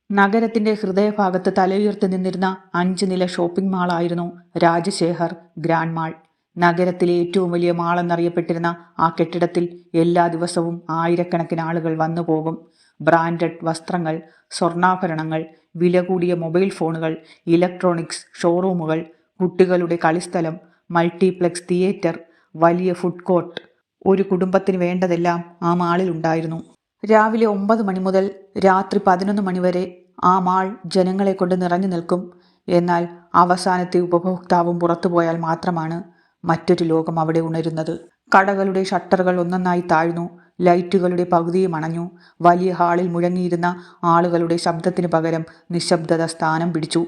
നഗരത്തിന്റെ ഹൃദയഭാഗത്ത് തലയുയർത്തി നിന്നിരുന്ന 5 നില ഷോപ്പിംഗ് മാളായിരുന്നു രാജശേഖർ ഗ്രാൻഡ് മാൾ. നഗരത്തിലെ ഏറ്റവും വലിയ മാളെന്നറിയപ്പെട്ടിരുന്ന ആ കെട്ടിടത്തിൽ എല്ലാ ദിവസവും ആയിരക്കണക്കിന് ആളുകൾ വന്നു പോകും. ബ്രാൻഡഡ് വസ്ത്രങ്ങൾ, സ്വർണ്ണാഭരണങ്ങൾ, വില കൂടിയ മൊബൈൽ ഫോണുകൾ, ഇലക്ട്രോണിക്സ് ഷോറൂമുകൾ, കുട്ടികളുടെ കളിസ്ഥലം, മൾട്ടിപ്ലക്സ് തിയേറ്റർ, വലിയ ഫുഡ് കോർട്ട്. ഒരു കുടുംബത്തിന് വേണ്ടതെല്ലാം ആ മാളിൽ ഉണ്ടായിരുന്നു. രാവിലെ 9 മണി മുതൽ രാത്രി 11 മണി വരെ ആ മാൾ ജനങ്ങളെ കൊണ്ട് നിറഞ്ഞു നിൽക്കും. എന്നാൽ അവസാനത്തെ ഉപഭോക്താവും പുറത്തുപോയാൽ മാത്രമാണ് മറ്റൊരു ലോകം അവിടെ ഉണരുന്നത്. കടകളുടെ ഷട്ടറുകൾ ഒന്നൊന്നായി താഴ്ന്നു. ലൈറ്റുകളുടെ പകുതിയും അണഞ്ഞു. വലിയ ഹാളിൽ മുഴങ്ങിയിരുന്ന ആളുകളുടെ ശബ്ദത്തിന് പകരം നിശബ്ദത സ്ഥാനം പിടിച്ചു.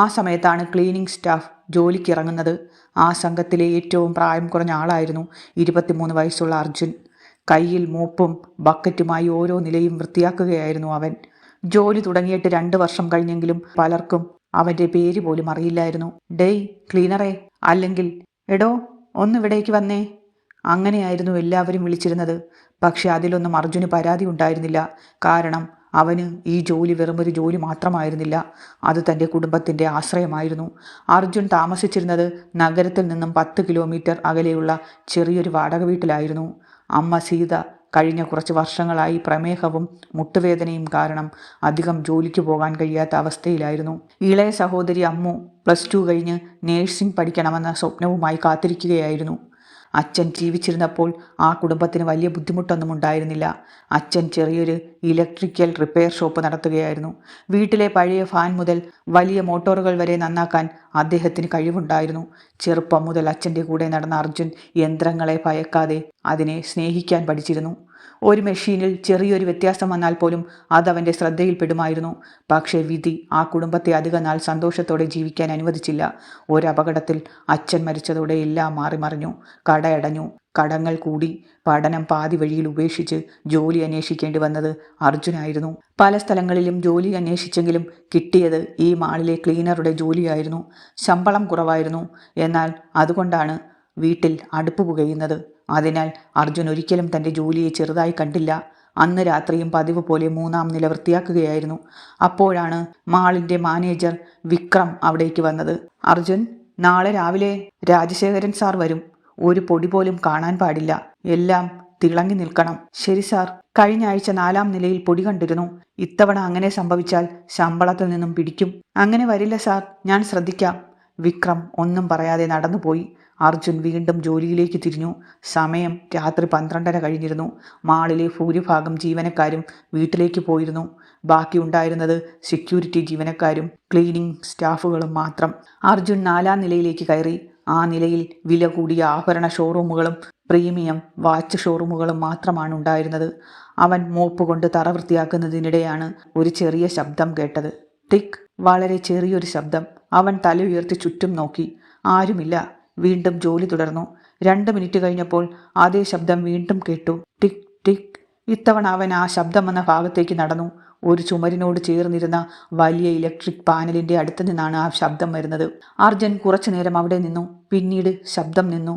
ആ സമയത്താണ് ക്ലീനിംഗ് സ്റ്റാഫ് ജോലിക്കിറങ്ങുന്നത്. ആ സംഘത്തിലെ ഏറ്റവും പ്രായം കുറഞ്ഞ ആളായിരുന്നു 23 വയസ്സുള്ള അർജുൻ. കയ്യിൽ മോപ്പും ബക്കറ്റുമായി ഓരോ നിലയും വൃത്തിയാക്കുകയായിരുന്നു അവൻ. ജോലി തുടങ്ങിയിട്ട് 2 വർഷം കഴിഞ്ഞെങ്കിലും പലർക്കും അവൻ്റെ പേര് പോലും അറിയില്ലായിരുന്നു. ഡേയ് ക്ലീനറേ, അല്ലെങ്കിൽ എടോ ഒന്നിവിടേക്ക് വന്നേ, അങ്ങനെയായിരുന്നു എല്ലാവരും വിളിച്ചിരുന്നത്. പക്ഷെ അതിലൊന്നും അർജുന് പരാതി ഉണ്ടായിരുന്നില്ല. കാരണം അവന് ഈ ജോലി വെറുമൊരു ജോലി മാത്രമായിരുന്നില്ല, അത് തൻ്റെ കുടുംബത്തിൻ്റെ ആശ്രയമായിരുന്നു. അർജുൻ താമസിച്ചിരുന്നത് നഗരത്തിൽ നിന്നും 10 കിലോമീറ്റർ അകലെയുള്ള ചെറിയൊരു വാടക വീട്ടിലായിരുന്നു. അമ്മ സീത കഴിഞ്ഞ കുറച്ച് വർഷങ്ങളായി പ്രമേഹവും മുട്ടുവേദനയും കാരണം അധികം ജോലിക്ക് പോകാൻ കഴിയാത്ത അവസ്ഥയിലായിരുന്നു. ഇളയ സഹോദരി അമ്മു +2 കഴിഞ്ഞ് നേഴ്സിംഗ് പഠിക്കണമെന്ന സ്വപ്നവുമായി കാത്തിരിക്കുകയായിരുന്നു. അച്ഛൻ ജീവിച്ചിരുന്നപ്പോൾ ആ കുടുംബത്തിന് വലിയ ബുദ്ധിമുട്ടൊന്നും ഉണ്ടായിരുന്നില്ല. അച്ഛൻ ചെറിയൊരു ഇലക്ട്രിക്കൽ റിപ്പയർ ഷോപ്പ് നടത്തുകയായിരുന്നു. വീട്ടിലെ പഴയ ഫാൻ മുതൽ വലിയ മോട്ടോറുകൾ വരെ നന്നാക്കാൻ അദ്ദേഹത്തിന് കഴിവുണ്ടായിരുന്നു. ചെറുപ്പം മുതൽ അച്ഛൻ്റെ കൂടെ നടന്ന അർജുൻ യന്ത്രങ്ങളെ ഭയക്കാതെ അതിനെ സ്നേഹിക്കാൻ പഠിച്ചിരുന്നു. ഒരു മെഷീനിൽ ചെറിയൊരു വ്യത്യാസം വന്നാൽ പോലും അതവൻ്റെ ശ്രദ്ധയിൽപ്പെടുമായിരുന്നു. പക്ഷേ വിധി ആ കുടുംബത്തെ അധിക നാൾ സന്തോഷത്തോടെ ജീവിക്കാൻ അനുവദിച്ചില്ല. ഒരപകടത്തിൽ അച്ഛൻ മരിച്ചതോടെ എല്ലാം മാറിമറിഞ്ഞു. കടയടഞ്ഞു, കടങ്ങൾ കൂടി. പഠനം പാതി വഴിയിൽ ഉപേക്ഷിച്ച് ജോലി അന്വേഷിക്കേണ്ടി വന്നത് അർജുനായിരുന്നു. പല സ്ഥലങ്ങളിലും ജോലി അന്വേഷിച്ചെങ്കിലും കിട്ടിയത് ഈ മാളിലെ ക്ലീനറുടെ ജോലിയായിരുന്നു. ശമ്പളം കുറവായിരുന്നു, എന്നാൽ അതുകൊണ്ടാണ് വീട്ടിൽ അടുപ്പ് പുകയുന്നത്. അതിനാൽ അർജുൻ ഒരിക്കലും തൻ്റെ ജോലിയെ ചെറുതായി കണ്ടില്ല. അന്ന് രാത്രിയും പതിവ് പോലെ 3-ാം നില വൃത്തിയാക്കുകയായിരുന്നു. അപ്പോഴാണ് മാളിൻ്റെ മാനേജർ വിക്രം അവിടേക്ക് വന്നത്. അർജുൻ, നാളെ രാവിലെ രാജശേഖരൻ സാർ വരും. ഒരു പൊടി പോലും കാണാൻ പാടില്ല, എല്ലാം തിളങ്ങി നിൽക്കണം. ശരി സാർ. കഴിഞ്ഞ ആഴ്ച 4-ാം നിലയിൽ പൊടി കണ്ടിരുന്നു. ഇത്തവണ അങ്ങനെ സംഭവിച്ചാൽ ശമ്പളത്തിൽ നിന്നും പിടിക്കും. അങ്ങനെ വരില്ല സാർ, ഞാൻ ശ്രദ്ധിക്കാം. വിക്രം ഒന്നും പറയാതെ നടന്നുപോയി. അർജുൻ വീണ്ടും ജോലിയിലേക്ക് തിരിഞ്ഞു. സമയം രാത്രി 12:30 കഴിഞ്ഞിരുന്നു. മാളിലെ ഭൂരിഭാഗം ജീവനക്കാരും വീട്ടിലേക്ക് പോയിരുന്നു. ബാക്കിയുണ്ടായിരുന്നത് സെക്യൂരിറ്റി ജീവനക്കാരും ക്ലീനിംഗ് സ്റ്റാഫുകളും മാത്രം. അർജുൻ 4-ാം നിലയിലേക്ക് കയറി. ആ നിലയിൽ വില കൂടിയ ആഭരണ ഷോറൂമുകളും പ്രീമിയം വാച്ച് ഷോറൂമുകളും മാത്രമാണ് ഉണ്ടായിരുന്നത്. അവൻ മോപ്പ് കൊണ്ട് തറ വൃത്തിയാക്കുന്നതിനിടെയാണ് ഒരു ചെറിയ ശബ്ദം കേട്ടത്. ടിക്. വളരെ ചെറിയൊരു ശബ്ദം. അവൻ തല ഉയർത്തി ചുറ്റും നോക്കി. ആരുമില്ല. വീണ്ടും ജോലി തുടർന്നു. 2 മിനിറ്റ് കഴിഞ്ഞപ്പോൾ അതേ ശബ്ദം വീണ്ടും കേട്ടു. ടിക് ടിക്. ഇത്തവണ അവൻ ആ ശബ്ദം വന്ന ഭാഗത്തേക്ക് നടന്നു. ഒരു ചുമരിനോട് ചേർന്നിരുന്ന വലിയ ഇലക്ട്രിക് പാനലിൻ്റെ അടുത്ത് നിന്നാണ് ആ ശബ്ദം വരുന്നത്. അർജുൻ കുറച്ചു നേരം അവിടെ നിന്നു. പിന്നീട് ശബ്ദം നിന്നു.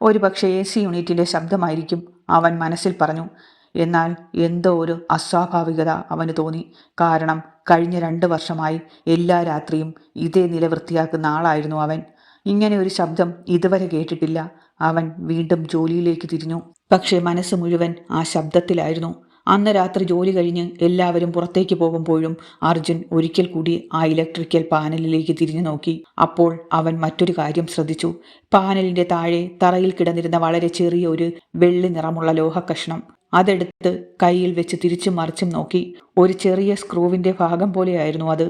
ഒരുപക്ഷെ AC യൂണിറ്റിൻ്റെ ശബ്ദമായിരിക്കും, അവൻ മനസ്സിൽ പറഞ്ഞു. എന്നാൽ എന്തോ ഒരു അസ്വാഭാവികത അവന് തോന്നി. കാരണം കഴിഞ്ഞ 2 വർഷമായി എല്ലാ രാത്രിയും ഇതേ നില വൃത്തിയാക്കുന്ന ആളായിരുന്നു അവൻ. ഇങ്ങനെ ഒരു ശബ്ദം ഇതുവരെ കേട്ടിട്ടില്ല. അവൻ വീണ്ടും ജോലിയിലേക്ക് തിരിഞ്ഞു. പക്ഷേ മനസ്സ് മുഴുവൻ ആ ശബ്ദത്തിലായിരുന്നു. അന്ന് രാത്രി ജോലി കഴിഞ്ഞ് എല്ലാവരും പുറത്തേക്ക് പോകുമ്പോഴും അർജുൻ ഒരിക്കൽ കൂടി ആ ഇലക്ട്രിക്കൽ പാനലിലേക്ക് തിരിഞ്ഞു നോക്കി. അപ്പോൾ അവൻ മറ്റൊരു കാര്യം ശ്രദ്ധിച്ചു. പാനലിൻ്റെ താഴെ തറയിൽ കിടന്നിരുന്ന വളരെ ചെറിയ ഒരു വെള്ളി നിറമുള്ള ലോഹക്കഷ്ണം. അതെടുത്ത് കയ്യിൽ വെച്ച് തിരിച്ചും മറിച്ചും നോക്കി. ഒരു ചെറിയ സ്ക്രൂവിൻ്റെ ഭാഗം പോലെയായിരുന്നു അത്.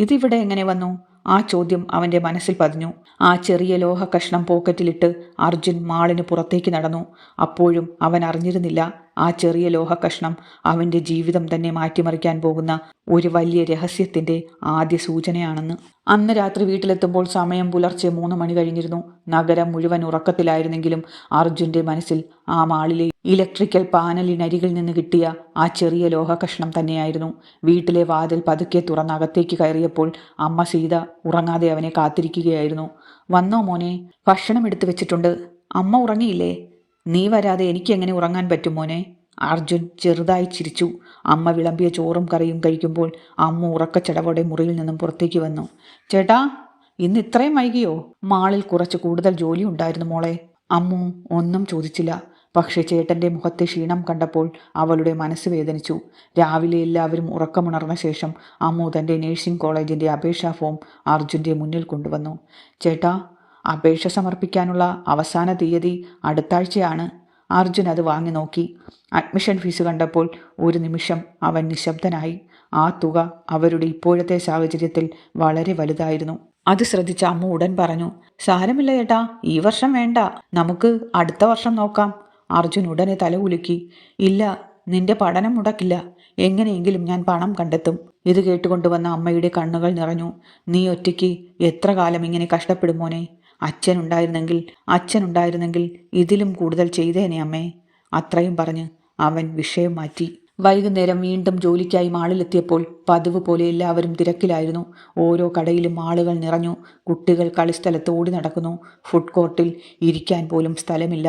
ഇതിവിടെ എങ്ങനെ വന്നു? ആ ചോദ്യം അവൻ്റെ മനസ്സിൽ പതിഞ്ഞു. ആ ചെറിയ ലോഹ കഷ്ണം പോക്കറ്റിലിട്ട് അർജുൻ മാളിന് പുറത്തേക്ക് നടന്നു. അപ്പോഴും അവൻ അറിഞ്ഞിരുന്നില്ല ആ ചെറിയ ലോഹ കഷ്ണം അവൻ്റെ ജീവിതം തന്നെ മാറ്റിമറിക്കാൻ പോകുന്ന ഒരു വലിയ രഹസ്യത്തിൻ്റെ ആദ്യ സൂചനയാണെന്ന്. അന്ന് രാത്രി വീട്ടിലെത്തുമ്പോൾ സമയം പുലർച്ചെ 3 മണി കഴിഞ്ഞിരുന്നു. നഗരം മുഴുവൻ ഉറക്കത്തിലായിരുന്നെങ്കിലും അർജുൻ്റെ മനസ്സിൽ ആ മാളിലെ ഇലക്ട്രിക്കൽ പാനലിനരികിൽ നിന്ന് കിട്ടിയ ആ ചെറിയ ലോഹ കഷ്ണം തന്നെയായിരുന്നു. വീട്ടിലെ വാതിൽ പതുക്കെ തുറന്ന് അകത്തേക്ക് കയറിയപ്പോൾ അമ്മ സീത ഉറങ്ങാതെ അവനെ കാത്തിരിക്കുകയായിരുന്നു. വന്നോ മോനെ, ഭക്ഷണം എടുത്തു വെച്ചിട്ടുണ്ട്. അമ്മ ഉറങ്ങിയില്ലേ? നീ വരാതെ എനിക്ക് എങ്ങനെ ഉറങ്ങാൻ പറ്റും മോനെ? അർജുൻ ചെറുതായി ചിരിച്ചു. അമ്മ വിളമ്പിയ ചോറും കറിയും കഴിക്കുമ്പോൾ അമ്മ ഉറക്കച്ചടവോടെ മുറിയിൽ നിന്നും പുറത്തേക്ക് വന്നു. ചേട്ടാ, ഇന്ന് ഇത്രയും വൈകിയോ? മാളിൽ കുറച്ച് കൂടുതൽ ജോലി ഉണ്ടായിരുന്നു മോളെ. അമ്മു ഒന്നും ചോദിച്ചില്ല. പക്ഷേ ചേട്ടൻ്റെ മുഖത്തെ ക്ഷീണം കണ്ടപ്പോൾ അവളുടെ മനസ്സ് വേദനിച്ചു. രാവിലെ എല്ലാവരും ഉറക്കമുണർന്ന ശേഷം അമ്മു തൻ്റെ നേഴ്സിംഗ് കോളേജിൻ്റെ അപേക്ഷാ ഫോം അർജുൻ്റെ മുന്നിൽ കൊണ്ടുവന്നു. ചേട്ടാ, അപേക്ഷ സമർപ്പിക്കാനുള്ള അവസാന തീയതി അടുത്ത ആഴ്ചയാണ്. അർജുൻ അത് വാങ്ങി നോക്കി. അഡ്മിഷൻ ഫീസ് കണ്ടപ്പോൾ ഒരു നിമിഷം അവൻ നിശബ്ദനായി. ആ തുക അവരുടെ ഇപ്പോഴത്തെ സാഹചര്യത്തിൽ വളരെ വലുതായിരുന്നു. അത് ശ്രദ്ധിച്ച അമ്മ ഉടൻ പറഞ്ഞു, സാരമില്ല ചേട്ടാ, ഈ വർഷം വേണ്ട, നമുക്ക് അടുത്ത വർഷം നോക്കാം. അർജുൻ ഉടനെ തല കുലുക്കി. ഇല്ല, നിന്റെ പഠനം മുടക്കില്ല. എങ്ങനെയെങ്കിലും ഞാൻ പണം കണ്ടെത്തും. ഇത് കേട്ടുകൊണ്ടുവന്ന അമ്മയുടെ കണ്ണുകൾ നിറഞ്ഞു. നീ ഒറ്റയ്ക്ക് എത്ര കാലം ഇങ്ങനെ കഷ്ടപ്പെടുമോനെ? അച്ഛനുണ്ടായിരുന്നെങ്കിൽ ഇതിലും കൂടുതൽ ചെയ്തേനെ അമ്മേ. അത്രയും പറഞ്ഞ് അവൻ വിഷയം മാറ്റി. വൈകുന്നേരം വീണ്ടും ജോലിക്കായി മാളിലെത്തിയപ്പോൾ പതിവ് പോലെ എല്ലാവരും തിരക്കിലായിരുന്നു. ഓരോ കടയിലും ആളുകൾ നിറഞ്ഞു. കുട്ടികൾ കളിസ്ഥലത്ത് ഓടി നടക്കുന്നു. ഫുഡ് കോർട്ടിൽ ഇരിക്കാൻ പോലും സ്ഥലമില്ല.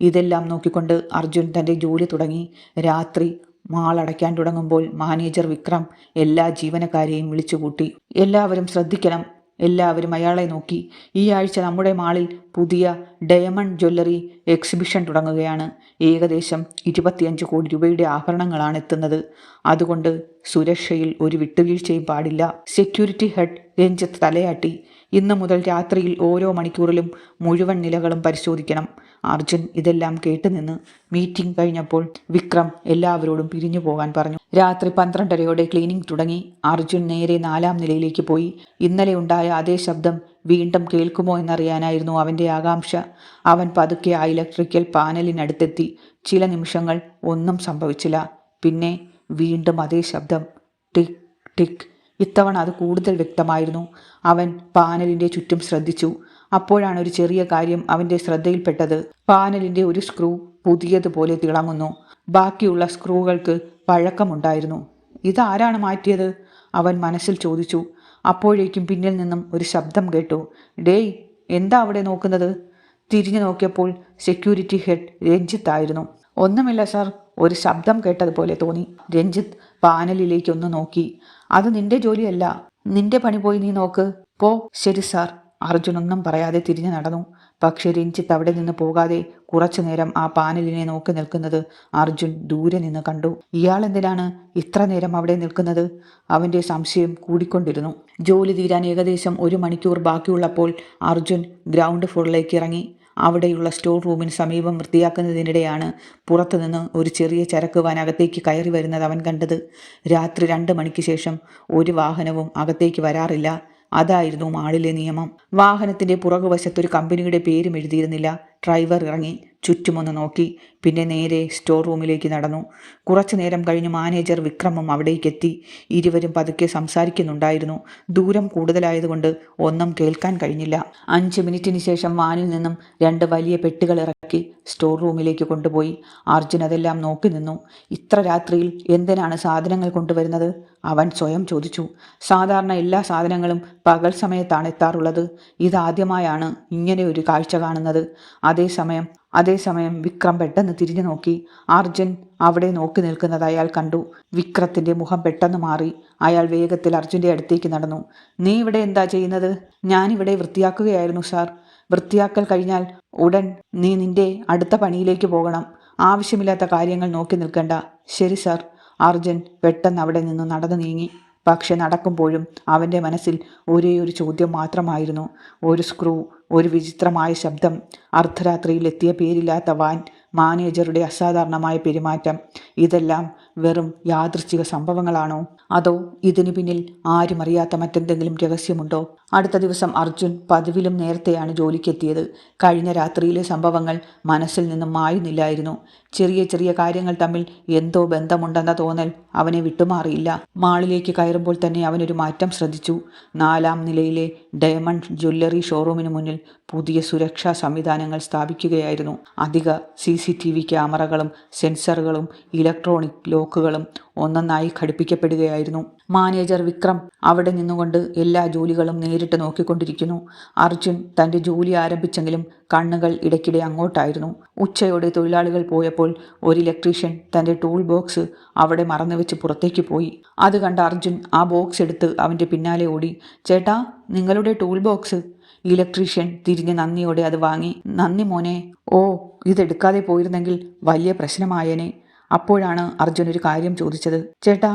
ഇതെല്ലാം നോക്കിക്കൊണ്ട് അർജുൻ തൻ്റെ ജോലി തുടങ്ങി. രാത്രി മാളടയ്ക്കാൻ തുടങ്ങുമ്പോൾ മാനേജർ വിക്രം എല്ലാ ജീവനക്കാരെയും വിളിച്ചുകൂട്ടി. എല്ലാവരും ശ്രദ്ധിക്കണം. എല്ലാവരും അയാളെ നോക്കി. ഈ ആഴ്ച നമ്മുടെ മാളിൽ പുതിയ ഡയമണ്ട് ജ്വല്ലറി എക്സിബിഷൻ തുടങ്ങുകയാണ്. ഏകദേശം 25 കോടി രൂപയുടെ ആഭരണങ്ങളാണ് എത്തുന്നത്. അതുകൊണ്ട് സുരക്ഷയിൽ ഒരു വിട്ടുവീഴ്ചയും പാടില്ല. സെക്യൂരിറ്റി ഹെഡ് രഞ്ജിത്ത് തലയാട്ടി. ഇന്നു മുതൽ രാത്രിയിൽ ഓരോ മണിക്കൂറിലും മുഴുവൻ നിലകളും പരിശോധിക്കണം. അർജുൻ ഇതെല്ലാം കേട്ടുനിന്ന്. മീറ്റിംഗ് കഴിഞ്ഞപ്പോൾ വിക്രം എല്ലാവരോടും പിരിഞ്ഞു പോകാൻ പറഞ്ഞു. രാത്രി 12:30 ക്ലീനിംഗ് തുടങ്ങി. അർജുൻ നേരെ 4-ാം നിലയിലേക്ക് പോയി. ഇന്നലെ ഉണ്ടായ അതേ ശബ്ദം വീണ്ടും കേൾക്കുമോ എന്നറിയാനായിരുന്നു അവൻ്റെ ആകാംക്ഷ. അവൻ പതുക്കെ ആ ഇലക്ട്രിക്കൽ പാനലിനടുത്തെത്തി. ചില നിമിഷങ്ങൾ ഒന്നും സംഭവിച്ചില്ല. പിന്നെ വീണ്ടും അതേ ശബ്ദം, ടിക് ടിക്. ഇത്തവണ അത് കൂടുതൽ വ്യക്തമായിരുന്നു. അവൻ പാനലിൻ്റെ ചുറ്റും ശ്രദ്ധിച്ചു. അപ്പോഴാണ് ഒരു ചെറിയ കാര്യം അവൻ്റെ ശ്രദ്ധയിൽപ്പെട്ടത്. പാനലിൻ്റെ ഒരു സ്ക്രൂ പുതിയതുപോലെ തിളങ്ങുന്നു. ബാക്കിയുള്ള സ്ക്രൂകൾക്ക് പഴക്കമുണ്ടായിരുന്നു. ഇതാരാണ് മാറ്റിയത്? അവൻ മനസ്സിൽ ചോദിച്ചു. അപ്പോഴേക്കും പിന്നിൽ നിന്നും ഒരു ശബ്ദം കേട്ടു. ഡേയ്, എന്താ അവിടെ നോക്കുന്നത്? തിരിഞ്ഞു നോക്കിയപ്പോൾ സെക്യൂരിറ്റി ഹെഡ് രഞ്ജിത്ത് ആയിരുന്നു. ഒന്നുമില്ല സാർ, ഒരു ശബ്ദം കേട്ടതുപോലെ തോന്നി. രഞ്ജിത്ത് പാനലിലേക്കൊന്ന് നോക്കി. അത് നിന്റെ ജോലിയല്ല, നിന്റെ പണി പോയി നീ നോക്ക്. പോ. ശരി സാർ. അർജുൻ ഒന്നും പറയാതെ തിരിഞ്ഞു നടന്നു. പക്ഷേ രഞ്ജിത്ത് അവിടെ നിന്ന് പോകാതെ കുറച്ചു നേരം ആ പാനലിനെ നോക്കി നിൽക്കുന്നത് അർജുൻ ദൂരെ നിന്ന് കണ്ടു. ഇയാൾ എന്തിനാണ് ഇത്ര നേരം അവിടെ നിൽക്കുന്നത്? അവൻ്റെ സംശയം കൂടിക്കൊണ്ടിരുന്നു. ജോലി തീരാൻ ഏകദേശം 1 മണിക്കൂർ ബാക്കിയുള്ളപ്പോൾ അർജുൻ ഗ്രൗണ്ട് ഫ്ലോറിലേക്ക് ഇറങ്ങി. അവിടെയുള്ള സ്റ്റോർ റൂമിന് സമീപം വൃത്തിയാക്കുന്നതിനിടെയാണ് പുറത്തുനിന്ന് ഒരു ചെറിയ ചരക്ക് വാൻ അകത്തേക്ക് കയറി വരുന്നത് അവൻ കണ്ടത്. രാത്രി 2 മണിക്ക് ശേഷം ഒരു വാഹനവും അകത്തേക്ക് വരാറില്ല. അതായിരുന്നു മാളിലെ നിയമം. വാഹനത്തിൻ്റെ പുറകുവശത്തൊരു കമ്പനിയുടെ പേരും എഴുതിയിരുന്നില്ല. ഡ്രൈവർ ഇറങ്ങി ചുറ്റുമൊന്ന് നോക്കി. പിന്നെ നേരെ സ്റ്റോർ റൂമിലേക്ക് നടന്നു. കുറച്ചു നേരം കഴിഞ്ഞ് മാനേജർ വിക്രമും അവിടേക്കെത്തി. ഇരുവരും പതുക്കെ സംസാരിക്കുന്നുണ്ടായിരുന്നു. ദൂരം കൂടുതലായതുകൊണ്ട് ഒന്നും കേൾക്കാൻ കഴിഞ്ഞില്ല. 5 മിനിറ്റിന് ശേഷം വാനിൽ നിന്നും 2 വലിയ പെട്ടികൾ ഇറക്കി സ്റ്റോർ റൂമിലേക്ക് കൊണ്ടുപോയി. അർജുൻ അതെല്ലാം നോക്കി നിന്നു. ഇത്ര രാത്രിയിൽ എന്തിനാണ് സാധനങ്ങൾ കൊണ്ടുവരുന്നത്? അവൻ സ്വയം ചോദിച്ചു. സാധാരണ എല്ലാ സാധനങ്ങളും പകൽ സമയത്താണ് എത്താറുള്ളത്. ഇതാദ്യമായാണ് ഇങ്ങനെ ഒരു കാഴ്ച കാണുന്നത്. അതേസമയം വിക്രം പെട്ടെന്ന് തിരിഞ്ഞു നോക്കി. അർജുൻ അവിടെ നോക്കി നിൽക്കുന്നത് അയാൾ കണ്ടു. വിക്രത്തിൻ്റെ മുഖം പെട്ടെന്ന് മാറി. അയാൾ വേഗത്തിൽ അർജുൻ്റെ അടുത്തേക്ക് നടന്നു. നീ ഇവിടെ എന്താ ചെയ്യുന്നത്? ഞാനിവിടെ വൃത്തിയാക്കുകയായിരുന്നു സാർ. വൃത്തിയാക്കൽ കഴിഞ്ഞാൽ ഉടൻ നീ നിന്റെ അടുത്ത പണിയിലേക്ക് പോകണം. ആവശ്യമില്ലാത്ത കാര്യങ്ങൾ നോക്കി നിൽക്കണ്ട. ശരി സാർ. അർജുൻ പെട്ടെന്ന് അവിടെ നിന്ന് നടന്നു നീങ്ങി. പക്ഷെ നടക്കുമ്പോഴും അവൻ്റെ മനസ്സിൽ ഒരേ ഒരു ചോദ്യം മാത്രമായിരുന്നു. ഒരു സ്ക്രൂ, ഒരു വിചിത്രമായ ശബ്ദം, അർദ്ധരാത്രിയിൽ എത്തിയ പേരില്ലാത്ത വാൻ, മാനേജറുടെ അസാധാരണമായ പെരുമാറ്റം. ഇതെല്ലാം വെറും യാദൃശ്ചിക സംഭവങ്ങളാണോ? അതോ ഇതിനു പിന്നിൽ ആരും അറിയാത്ത മറ്റെന്തെങ്കിലും രഹസ്യമുണ്ടോ? അടുത്ത ദിവസം അർജുൻ പതിവിലും നേരത്തെയാണ് ജോലിക്കെത്തിയത്. കഴിഞ്ഞ രാത്രിയിലെ സംഭവങ്ങൾ മനസ്സിൽ നിന്നും മായുന്നില്ലായിരുന്നു. ചെറിയ ചെറിയ കാര്യങ്ങൾ തമ്മിൽ എന്തോ ബന്ധമുണ്ടെന്ന തോന്നൽ അവനെ വിട്ടുമാറിയില്ല. മാളിലേക്ക് കയറുമ്പോൾ തന്നെ അവനൊരു മാറ്റം ശ്രദ്ധിച്ചു. 4-ാം നിലയിലെ ഡയമണ്ട് ജ്വല്ലറി ഷോറൂമിന് മുന്നിൽ പുതിയ സുരക്ഷാ സംവിധാനങ്ങൾ സ്ഥാപിക്കുകയായിരുന്നു. അധിക CCTV ക്യാമറകളും സെൻസറുകളും ഇലക്ട്രോണിക് ലോക്ക് ലോക്കുകളും ഒന്നൊന്നായി ഘടിപ്പിക്കപ്പെടുകയായിരുന്നു. മാനേജർ വിക്രം അവിടെ നിന്നുകൊണ്ട് എല്ലാ ജോലികളും നേരിട്ട് നോക്കിക്കൊണ്ടിരിക്കുന്നു. അർജുൻ തൻ്റെ ജോലി ആരംഭിച്ചെങ്കിലും കണ്ണുകൾ ഇടയ്ക്കിടെ അങ്ങോട്ടായിരുന്നു. ഉച്ചയോടെ തൊഴിലാളികൾ പോയപ്പോൾ ഒരു ഇലക്ട്രീഷ്യൻ തൻ്റെ ടൂൾ ബോക്സ് അവിടെ മറന്നുവെച്ച് പുറത്തേക്ക് പോയി. അത് കണ്ട അർജുൻ ആ ബോക്സ് എടുത്ത് അവൻ്റെ പിന്നാലെ ഓടി. ചേട്ടാ, നിങ്ങളുടെ ടൂൾ ബോക്സ്. ഇലക്ട്രീഷ്യൻ തിരിഞ്ഞ് നന്ദിയോടെ അത് വാങ്ങി. നന്ദി മോനെ. ഓ, ഇതെടുക്കാതെ പോയിരുന്നെങ്കിൽ വലിയ പ്രശ്നമായേനെ. അപ്പോഴാണ് അർജുൻ ഒരു കാര്യം ചോദിച്ചത്. ചേട്ടാ,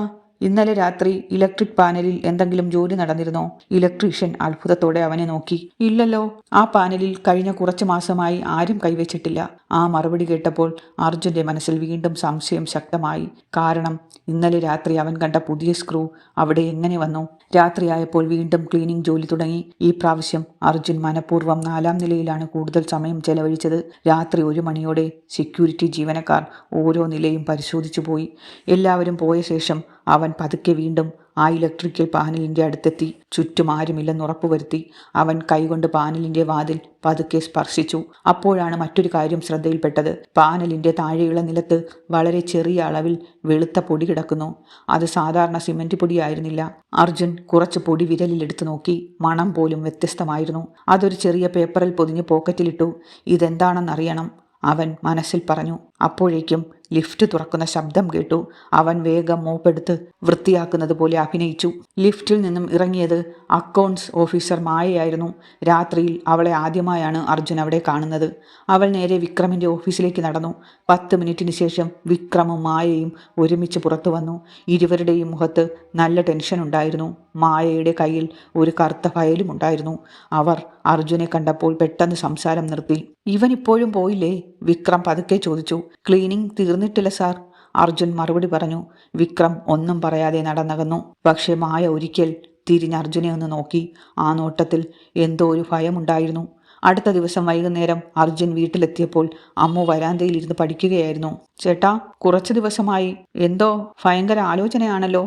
ഇന്നലെ രാത്രി ഇലക്ട്രിക് പാനലിൽ എന്തെങ്കിലും ജോലി നടന്നിരുന്നോ? ഇലക്ട്രീഷ്യൻ അത്ഭുതത്തോടെ അവനെ നോക്കി. ഇല്ലല്ലോ, ആ പാനലിൽ കഴിഞ്ഞ കുറച്ച് മാസമായി ആരും കൈവച്ചിട്ടില്ല. ആ മറുപടി കേട്ടപ്പോൾ അർജുൻ്റെ മനസ്സിൽ വീണ്ടും സംശയം ശക്തമായി. കാരണം ഇന്നലെ രാത്രി അവൻ കണ്ട പുതിയ സ്ക്രൂ അവിടെ എങ്ങനെ വന്നു? രാത്രിയായപ്പോൾ വീണ്ടും ക്ലീനിങ് ജോലി തുടങ്ങി. ഈ പ്രാവശ്യം അർജുൻ മനഃപൂർവ്വം 4-ാം നിലയിലാണ് കൂടുതൽ സമയം ചെലവഴിച്ചത്. രാത്രി 1 മണിയോടെ സെക്യൂരിറ്റി ജീവനക്കാർ ഓരോ നിലയും പരിശോധിച്ചു പോയി. എല്ലാവരും പോയ ശേഷം അവൻ പതുക്കെ വീണ്ടും ആ ഇലക്ട്രിക്കൽ പാനലിൻ്റെ അടുത്തെത്തി. ചുറ്റും ആരുമില്ലെന്ന് ഉറപ്പുവരുത്തി. അവൻ കൈകൊണ്ട് പാനലിൻ്റെ വാതിൽ പതുക്കെ സ്പർശിച്ചു. അപ്പോഴാണ് മറ്റൊരു കാര്യം ശ്രദ്ധയിൽപ്പെട്ടത്. പാനലിൻ്റെ താഴെയുള്ള നിലത്ത് വളരെ ചെറിയ അളവിൽ വെളുത്ത പൊടി കിടക്കുന്നു. അത് സാധാരണ സിമൻറ്റ് പൊടിയായിരുന്നില്ല. അർജുൻ കുറച്ച് പൊടി വിരലിലെടുത്ത് നോക്കി. മണം പോലും വ്യത്യസ്തമായിരുന്നു. അതൊരു ചെറിയ പേപ്പറിൽ പൊതിഞ്ഞ് പോക്കറ്റിലിട്ടു. ഇതെന്താണെന്നറിയണം, അവൻ മനസ്സിൽ പറഞ്ഞു. അപ്പോഴേക്കും ലിഫ്റ്റ് തുറക്കുന്ന ശബ്ദം കേട്ടു. അവൻ വേഗം മോപ്പെടുത്ത് വൃത്തിയാക്കുന്നത് പോലെ അഭിനയിച്ചു. ലിഫ്റ്റിൽ നിന്നും ഇറങ്ങിയത് അക്കൗണ്ട്സ് ഓഫീസർ മായയായിരുന്നു. രാത്രിയിൽ അവളെ ആദ്യമായാണ് അർജുൻ അവിടെ കാണുന്നത്. അവൾ നേരെ വിക്രമിൻ്റെ ഓഫീസിലേക്ക് നടന്നു. 10 മിനിറ്റിന് ശേഷം വിക്രമും മായയും ഒരുമിച്ച് പുറത്തു വന്നു. ഇരുവരുടെയും മുഖത്ത് നല്ല ടെൻഷൻ ഉണ്ടായിരുന്നു. മായയുടെ കയ്യിൽ ഒരു കറുത്ത ഫയലും ഉണ്ടായിരുന്നു. അവർ അർജുനെ കണ്ടപ്പോൾ പെട്ടെന്ന് സംസാരം നിർത്തി. ഇവൻ ഇപ്പോഴും പോയില്ലേ? വിക്രം പതുക്കെ ചോദിച്ചു. ക്ലീനിങ് തീർന്നിട്ടില്ല സാർ, അർജുൻ മറുപടി പറഞ്ഞു. വിക്രം ഒന്നും പറയാതെ നടന്നകന്നു. പക്ഷെ മായ ഒരിക്കൽ തിരിഞ്ഞ് അർജുനെ ഒന്ന് നോക്കി. ആ നോട്ടത്തിൽ എന്തോ ഒരു ഭയമുണ്ടായിരുന്നു. അടുത്ത ദിവസം വൈകുന്നേരം അർജുൻ വീട്ടിലെത്തിയപ്പോൾ അമ്മു വരാന്തയിലിരുന്ന് പഠിക്കുകയായിരുന്നു. ചേട്ടാ, കുറച്ച് ദിവസമായി എന്തോ ഭയങ്കര ആലോചനയാണല്ലോ.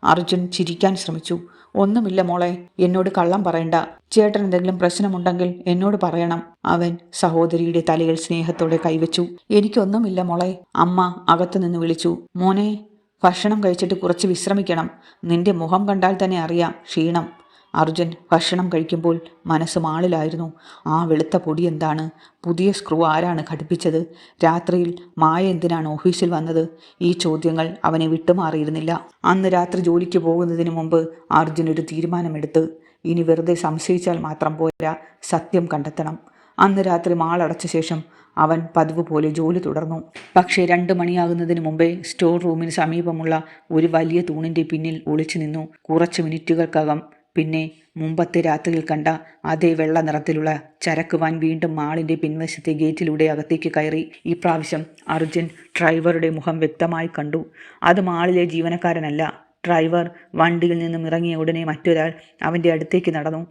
അർജുൻ ചിരിക്കാൻ ശ്രമിച്ചു. ഒന്നുമില്ല മോളെ, എന്നോട് കള്ളം പറയണ്ട. ചേട്ടൻ എന്തെങ്കിലും പ്രശ്നമുണ്ടെങ്കിൽ എന്നോട് പറയണം. അവൻ സഹോദരിയുടെ തലയിൽ സ്നേഹത്തോടെ കൈവച്ചു. എനിക്കൊന്നുമില്ല മോളെ, അമ്മ അകത്തുനിന്ന് വിളിച്ചു. മോനെ, ഭക്ഷണം കഴിച്ചിട്ട് കുറച്ച് വിശ്രമിക്കണം. നിന്റെ മുഖം കണ്ടാൽ തന്നെ അറിയാം ക്ഷീണം. അർജുൻ ഭക്ഷണം കഴിക്കുമ്പോൾ മനസ്സ് മാളിലായിരുന്നു. ആ വെളുത്ത പൊടി എന്താണ്? പുതിയ സ്ക്രൂ ആരാണ് ഘടിപ്പിച്ചത്? രാത്രിയിൽ മായ എന്തിനാണ് ഓഫീസിൽ വന്നത്? ഈ ചോദ്യങ്ങൾ അവനെ വിട്ടുമാറിയിരുന്നില്ല. അന്ന് രാത്രി ജോലിക്ക് പോകുന്നതിന് മുമ്പ് അർജുൻ ഒരു തീരുമാനമെടുത്ത്. ഇനി വെറുതെ സംശയിച്ചാൽ മാത്രം പോരാ, സത്യം കണ്ടെത്തണം. അന്ന് രാത്രി മാളടച്ച ശേഷം അവൻ പതിവ് പോലെ ജോലി തുടർന്നു. പക്ഷേ 2 മണിയാകുന്നതിന് മുമ്പേ സ്റ്റോർ റൂമിന് സമീപമുള്ള ഒരു വലിയ തൂണിൻ്റെ പിന്നിൽ ഒളിച്ചു നിന്നു. കുറച്ച് മിനിറ്റുകൾക്കകം പിന്നെ മുമ്പത്തെ രാത്രിയിൽ കണ്ട അതേ വെള്ള നിറത്തിലുള്ള ചരക്ക് വാൻ വീണ്ടും മാളിൻ്റെ പിൻവശത്തെ ഗേറ്റിലൂടെ അകത്തേക്ക് കയറി. ഈ പ്രാവശ്യം അർജുൻ ഡ്രൈവറുടെ മുഖം വ്യക്തമായി കണ്ടു. അത് മാളിലെ ജീവനക്കാരനല്ല. ഡ്രൈവർ വണ്ടിയിൽ നിന്നും ഇറങ്ങിയ ഉടനെ മറ്റൊരാൾ അവൻ്റെ അടുത്തേക്ക് നടന്നു.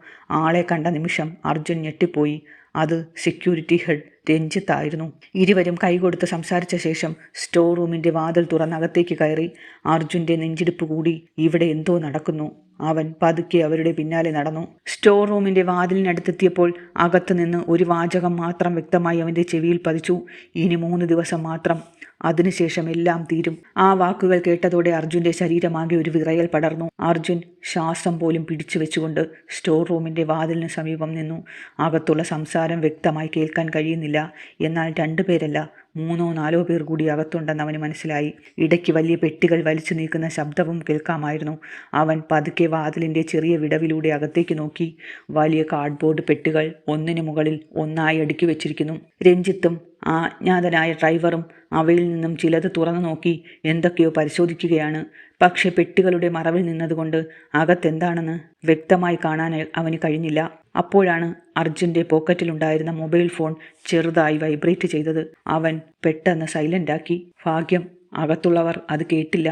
ആളെ കണ്ട നിമിഷം അർജുൻ ഞെട്ടിപ്പോയി. അത് സെക്യൂരിറ്റി ഹെഡ് രഞ്ജിത്തായിരുന്നു. ഇരുവരും കൈകൊടുത്ത് സംസാരിച്ച ശേഷം സ്റ്റോർ റൂമിൻ്റെ വാതിൽ തുറന്നകത്തേക്ക് കയറി. അർജുൻ്റെ നെഞ്ചിടിപ്പ് കൂടി. ഇവിടെ എന്തോ നടക്കുന്നു. അവൻ പതുക്കെ അവരുടെ പിന്നാലെ നടന്നു. സ്റ്റോർ റൂമിൻ്റെ വാതിലിനടുത്തെത്തിയപ്പോൾ അകത്തു നിന്ന് ഒരു വാചകം മാത്രം വ്യക്തമായി അവൻ്റെ ചെവിയിൽ പതിച്ചു. ഇനി 3 ദിവസം മാത്രം, അതിനുശേഷം എല്ലാം തീരും. ആ വാക്കുകൾ കേട്ടതോടെ അർജുൻ്റെ ശരീരമാകെ ഒരു വിറയൽ പടർന്നു. അർജുൻ ശ്വാസം പോലും പിടിച്ചു വെച്ചുകൊണ്ട് സ്റ്റോർ റൂമിൻ്റെ വാതിലിന് സമീപം നിന്നു. അകത്തുള്ള സംസാരം വ്യക്തമായി കേൾക്കാൻ കഴിയുന്നില്ല. എന്നാൽ 2 പേരല്ല, 3-4 പേർ കൂടി അകത്തുണ്ടെന്ന് അവന് മനസ്സിലായി. ഇടയ്ക്ക് വലിയ പെട്ടികൾ വലിച്ചു നീക്കുന്ന ശബ്ദവും കേൾക്കാമായിരുന്നു. അവൻ പതുക്കെ വാതിലിൻ്റെ ചെറിയ വിടവിലൂടെ അകത്തേക്ക് നോക്കി. വലിയ കാർഡ്ബോർഡ് പെട്ടികൾ ഒന്നിനു മുകളിൽ ഒന്നായി അടുക്കി വെച്ചിരിക്കുന്നു. രഞ്ജിത്തും ആ അജ്ഞാതനായ ഡ്രൈവറും അവയിൽ നിന്നും ചിലത് തുറന്നു നോക്കി എന്തൊക്കെയോ പരിശോധിക്കുകയാണ്. പക്ഷെ പെട്ടികളുടെ മറവിൽ നിന്നതുകൊണ്ട് അകത്തെന്താണെന്ന് വ്യക്തമായി കാണാൻ അവന് കഴിഞ്ഞില്ല. അപ്പോഴാണ് അർജുൻ്റെ പോക്കറ്റിലുണ്ടായിരുന്ന മൊബൈൽ ഫോൺ ചെറുതായി വൈബ്രേറ്റ് ചെയ്തത്. അവൻ പെട്ടെന്ന് സൈലൻ്റാക്കി. ഭാഗ്യം, അകത്തുള്ളവർ അത് കേട്ടില്ല.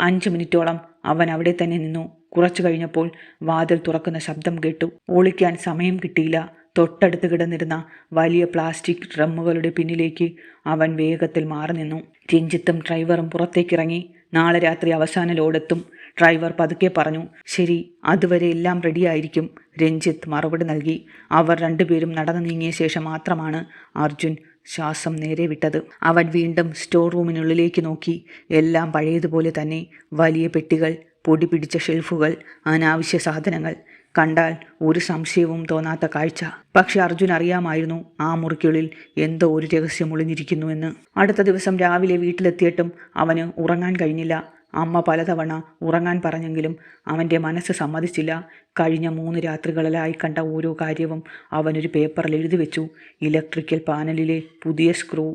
5 മിനിറ്റോളം അവൻ അവിടെ തന്നെ നിന്നു. കുറച്ചു കഴിഞ്ഞപ്പോൾ വാതിൽ തുറക്കുന്ന ശബ്ദം കേട്ടു. ഒളിക്കാൻ സമയം കിട്ടിയില്ല. തൊട്ടടുത്ത് കിടന്നിരുന്ന വലിയ പ്ലാസ്റ്റിക് ഡ്രമ്മുകളുടെ പിന്നിലേക്ക് അവൻ വേഗത്തിൽ മാറി നിന്നു. രഞ്ജിത്തും ഡ്രൈവറും പുറത്തേക്കിറങ്ങി. നാളെ രാത്രി അവസാന ലോഡെത്തും, ഡ്രൈവർ പതുക്കെ പറഞ്ഞു. ശരി, അതുവരെ എല്ലാം റെഡിയായിരിക്കും, രഞ്ജിത്ത് മറുപടി നൽകി. അവർ 2 പേരും നടന്നു നീങ്ങിയ ശേഷം മാത്രമാണ് അർജുൻ ശ്വാസം നേരെ വിട്ടത്. അവൻ വീണ്ടും സ്റ്റോർ റൂമിനുള്ളിലേക്ക് നോക്കി. എല്ലാം പഴയതുപോലെ തന്നെ. വലിയ പെട്ടികൾ, പൊടി പിടിച്ച ഷെൽഫുകൾ, അനാവശ്യ സാധനങ്ങൾ. കണ്ടാൽ ഒരു സംശയവും തോന്നാത്ത കാഴ്ച. പക്ഷെ അർജുൻ അറിയാമായിരുന്നു ആ മുറിക്കുള്ളിൽ എന്തോ ഒരു രഹസ്യം ഒളിഞ്ഞിരിക്കുന്നുവെന്ന്. അടുത്ത ദിവസം രാവിലെ വീട്ടിലെത്തിയിട്ടും അവന് ഉറങ്ങാൻ കഴിഞ്ഞില്ല. അമ്മ പലതവണ ഉറങ്ങാൻ പറഞ്ഞെങ്കിലും അവൻ്റെ മനസ്സ് സമ്മതിച്ചില്ല. കഴിഞ്ഞ 3 രാത്രികളിലായി കണ്ട ഓരോ കാര്യവും അവനൊരു പേപ്പറിൽ എഴുതി വെച്ചു. ഇലക്ട്രിക്കൽ പാനലിലെ പുതിയ സ്ക്രൂ,